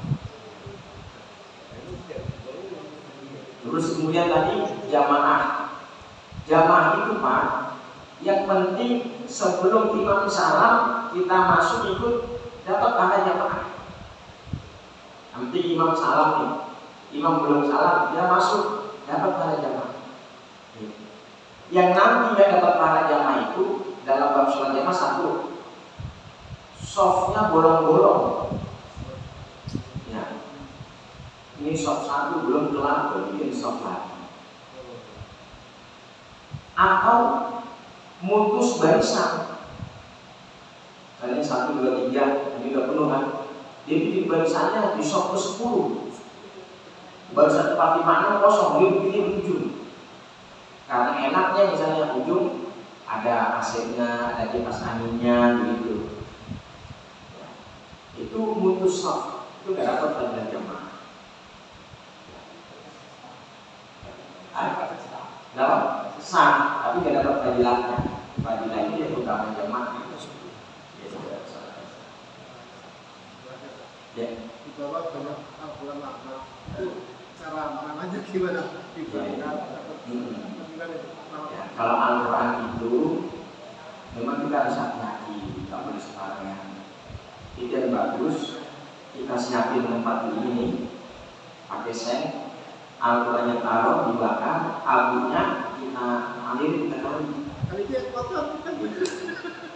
Terus kemudian tadi jamaah itu Pak, yang penting sebelum imam salam kita masuk ikut dapat pahala jamaah. Nanti imam salam nih, imam belum salam dia masuk dapat pahala jamaah. Yang nantinya dapat pahala jamaah itu dalam bab sholat jamaah satu, softnya bolong-bolong. Ini soft satu belum kelar, kemudian soft lagi. Atau mutus barisan. Kalian 1, 2, 3, ini udah penuh kan? Dia bikin barisannya di soft ke 10. Barisan tempat 5 kosong, dia bikin ujung. Karena enaknya misalnya ujung ada AC-nya, ada kipas anginnya, gitu. Itu mutus soft, itu nggak dapat pada jamaah. Dapat sah, tapi tidak dapat fadilatnya. Fadilah ini yang utama jamaah. Ya. Di bawah banyak ulama itu cara mananya gimana? Ya, kalau Al-Quran itu memang kita harus hati-hati, tidak boleh sembarangan. Itu yang bagus. Kita siapin tempat ini, pakai seng. Al-Qurannya taruh di belakang, abunya kita alirin ke kali. Kali dia kotor kan?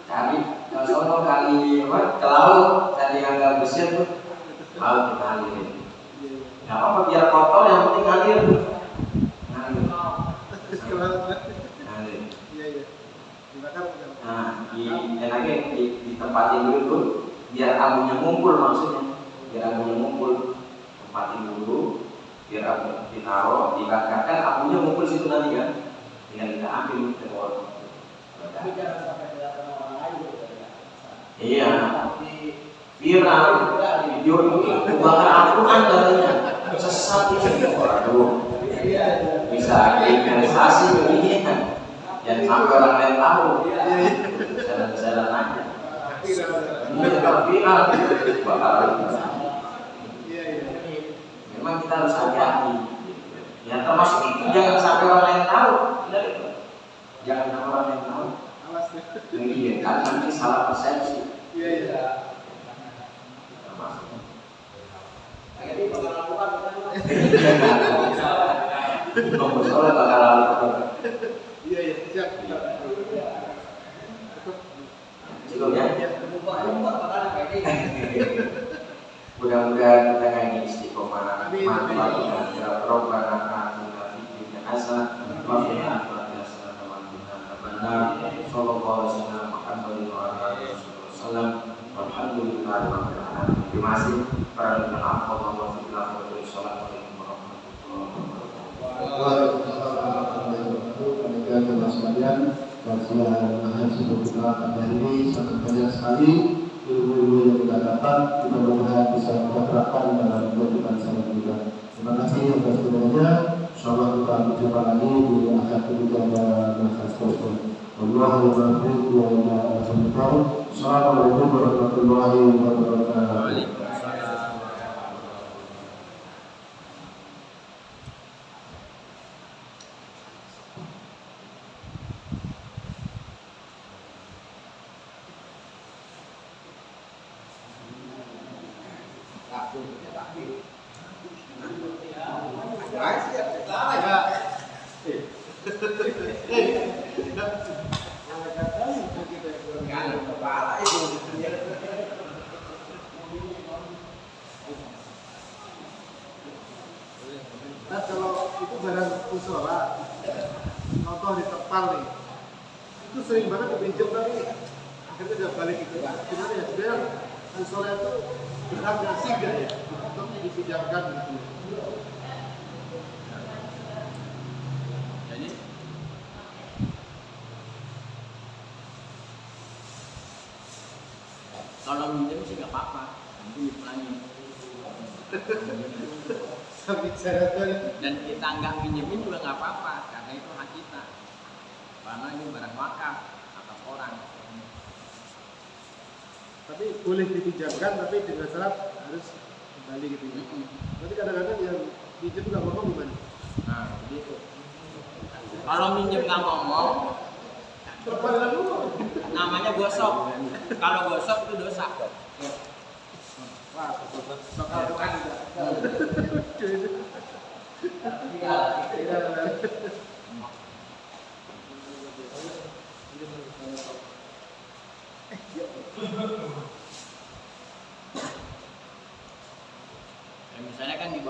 Cari ke sono kali ke laut, cari yang nggak bersih tuh, laut kita alirin. Nggak apa-apa biar kotor, yang penting ngalir. Ngalir. Iya. Nah, di tempatin dulu tuh, biar abunya ngumpul maksudnya, biar abunya ngumpul, tempatin dulu. Biar abu ditaruh, dibakar abunya ngumpul situ nanti kan, tinggal kita ambil ke bawah. Tapi jangan sampai kelihatan orang lain gitu ya. Iya. Viral video itu bakar Al-Quran katanya, sesat ini. Waduh, bisa kriminalisasi begini kan? Jangan sampai orang lain tahu. Jalan-jalan aja. Mungkin kalau viral bakar Al-Quran. Memang kita harus hati-hati. Ya termasuk itu jangan sampai orang lain tahu. Benar itu. Jangan sampai orang lain tahu. Iya, kan nanti salah persepsi. Iya. Jadi bakal lakukan kan? Nomor soalnya bakal lakukan. Iya, siap. Cukup ya. Lupa bakal kayak gini. Mudah-mudahan kita ngaji istiqomah, manfaat dan Rabbana atina fid dunya hasanah wa fil akhirati hasanah wa qina adzabannar. benar. Sallallahu alaihi wasallam Muhammadin wa ala alihi wasallam. Alhamdulillahirabbil alamin. Terima kasih para dengan Allah wa fiqh Assalamualaikum warahmatullahi wabarakatuh. Waalaikumsalam warahmatullahi wabarakatuh. Kajian haji kita pada ini sangat banyak sekali ilmu-ilmu yang kita dapat, mudah-mudahan bisa kita terapkan dalam kehidupan sehari-hari. Terima kasih atas semuanya. Insyaallah kita berjumpa lagi di akhir ketika bahas tersebut. Assalamualaikum warahmatullahi wabarakatuh. Nah, kalau itu barang musola, contoh di Tepal nih, itu sering banget dipinjam tapi akhirnya udah balik gitu. Gimana ya? Sebenarnya musola itu berhak ngasih gak ya untuk dipinjamkan gitu. Jadi kalau minjem sih nggak apa-apa, nanti dipulangin. Dan kita nggak minjemin juga nggak apa-apa, karena itu hak kita. Karena ini barang wakaf atau orang. Tapi boleh dipinjamkan, tapi dengan syarat harus kembali gitu. Berarti kadang-kadang yang pinjam nggak ngomong gimana? Nah, begitu. Kalau minjem nggak ngomong, Terbalik dulu. namanya gosok. Kalau gosok itu dosa. Wah, soal doang juga. Misalnya kan di bawah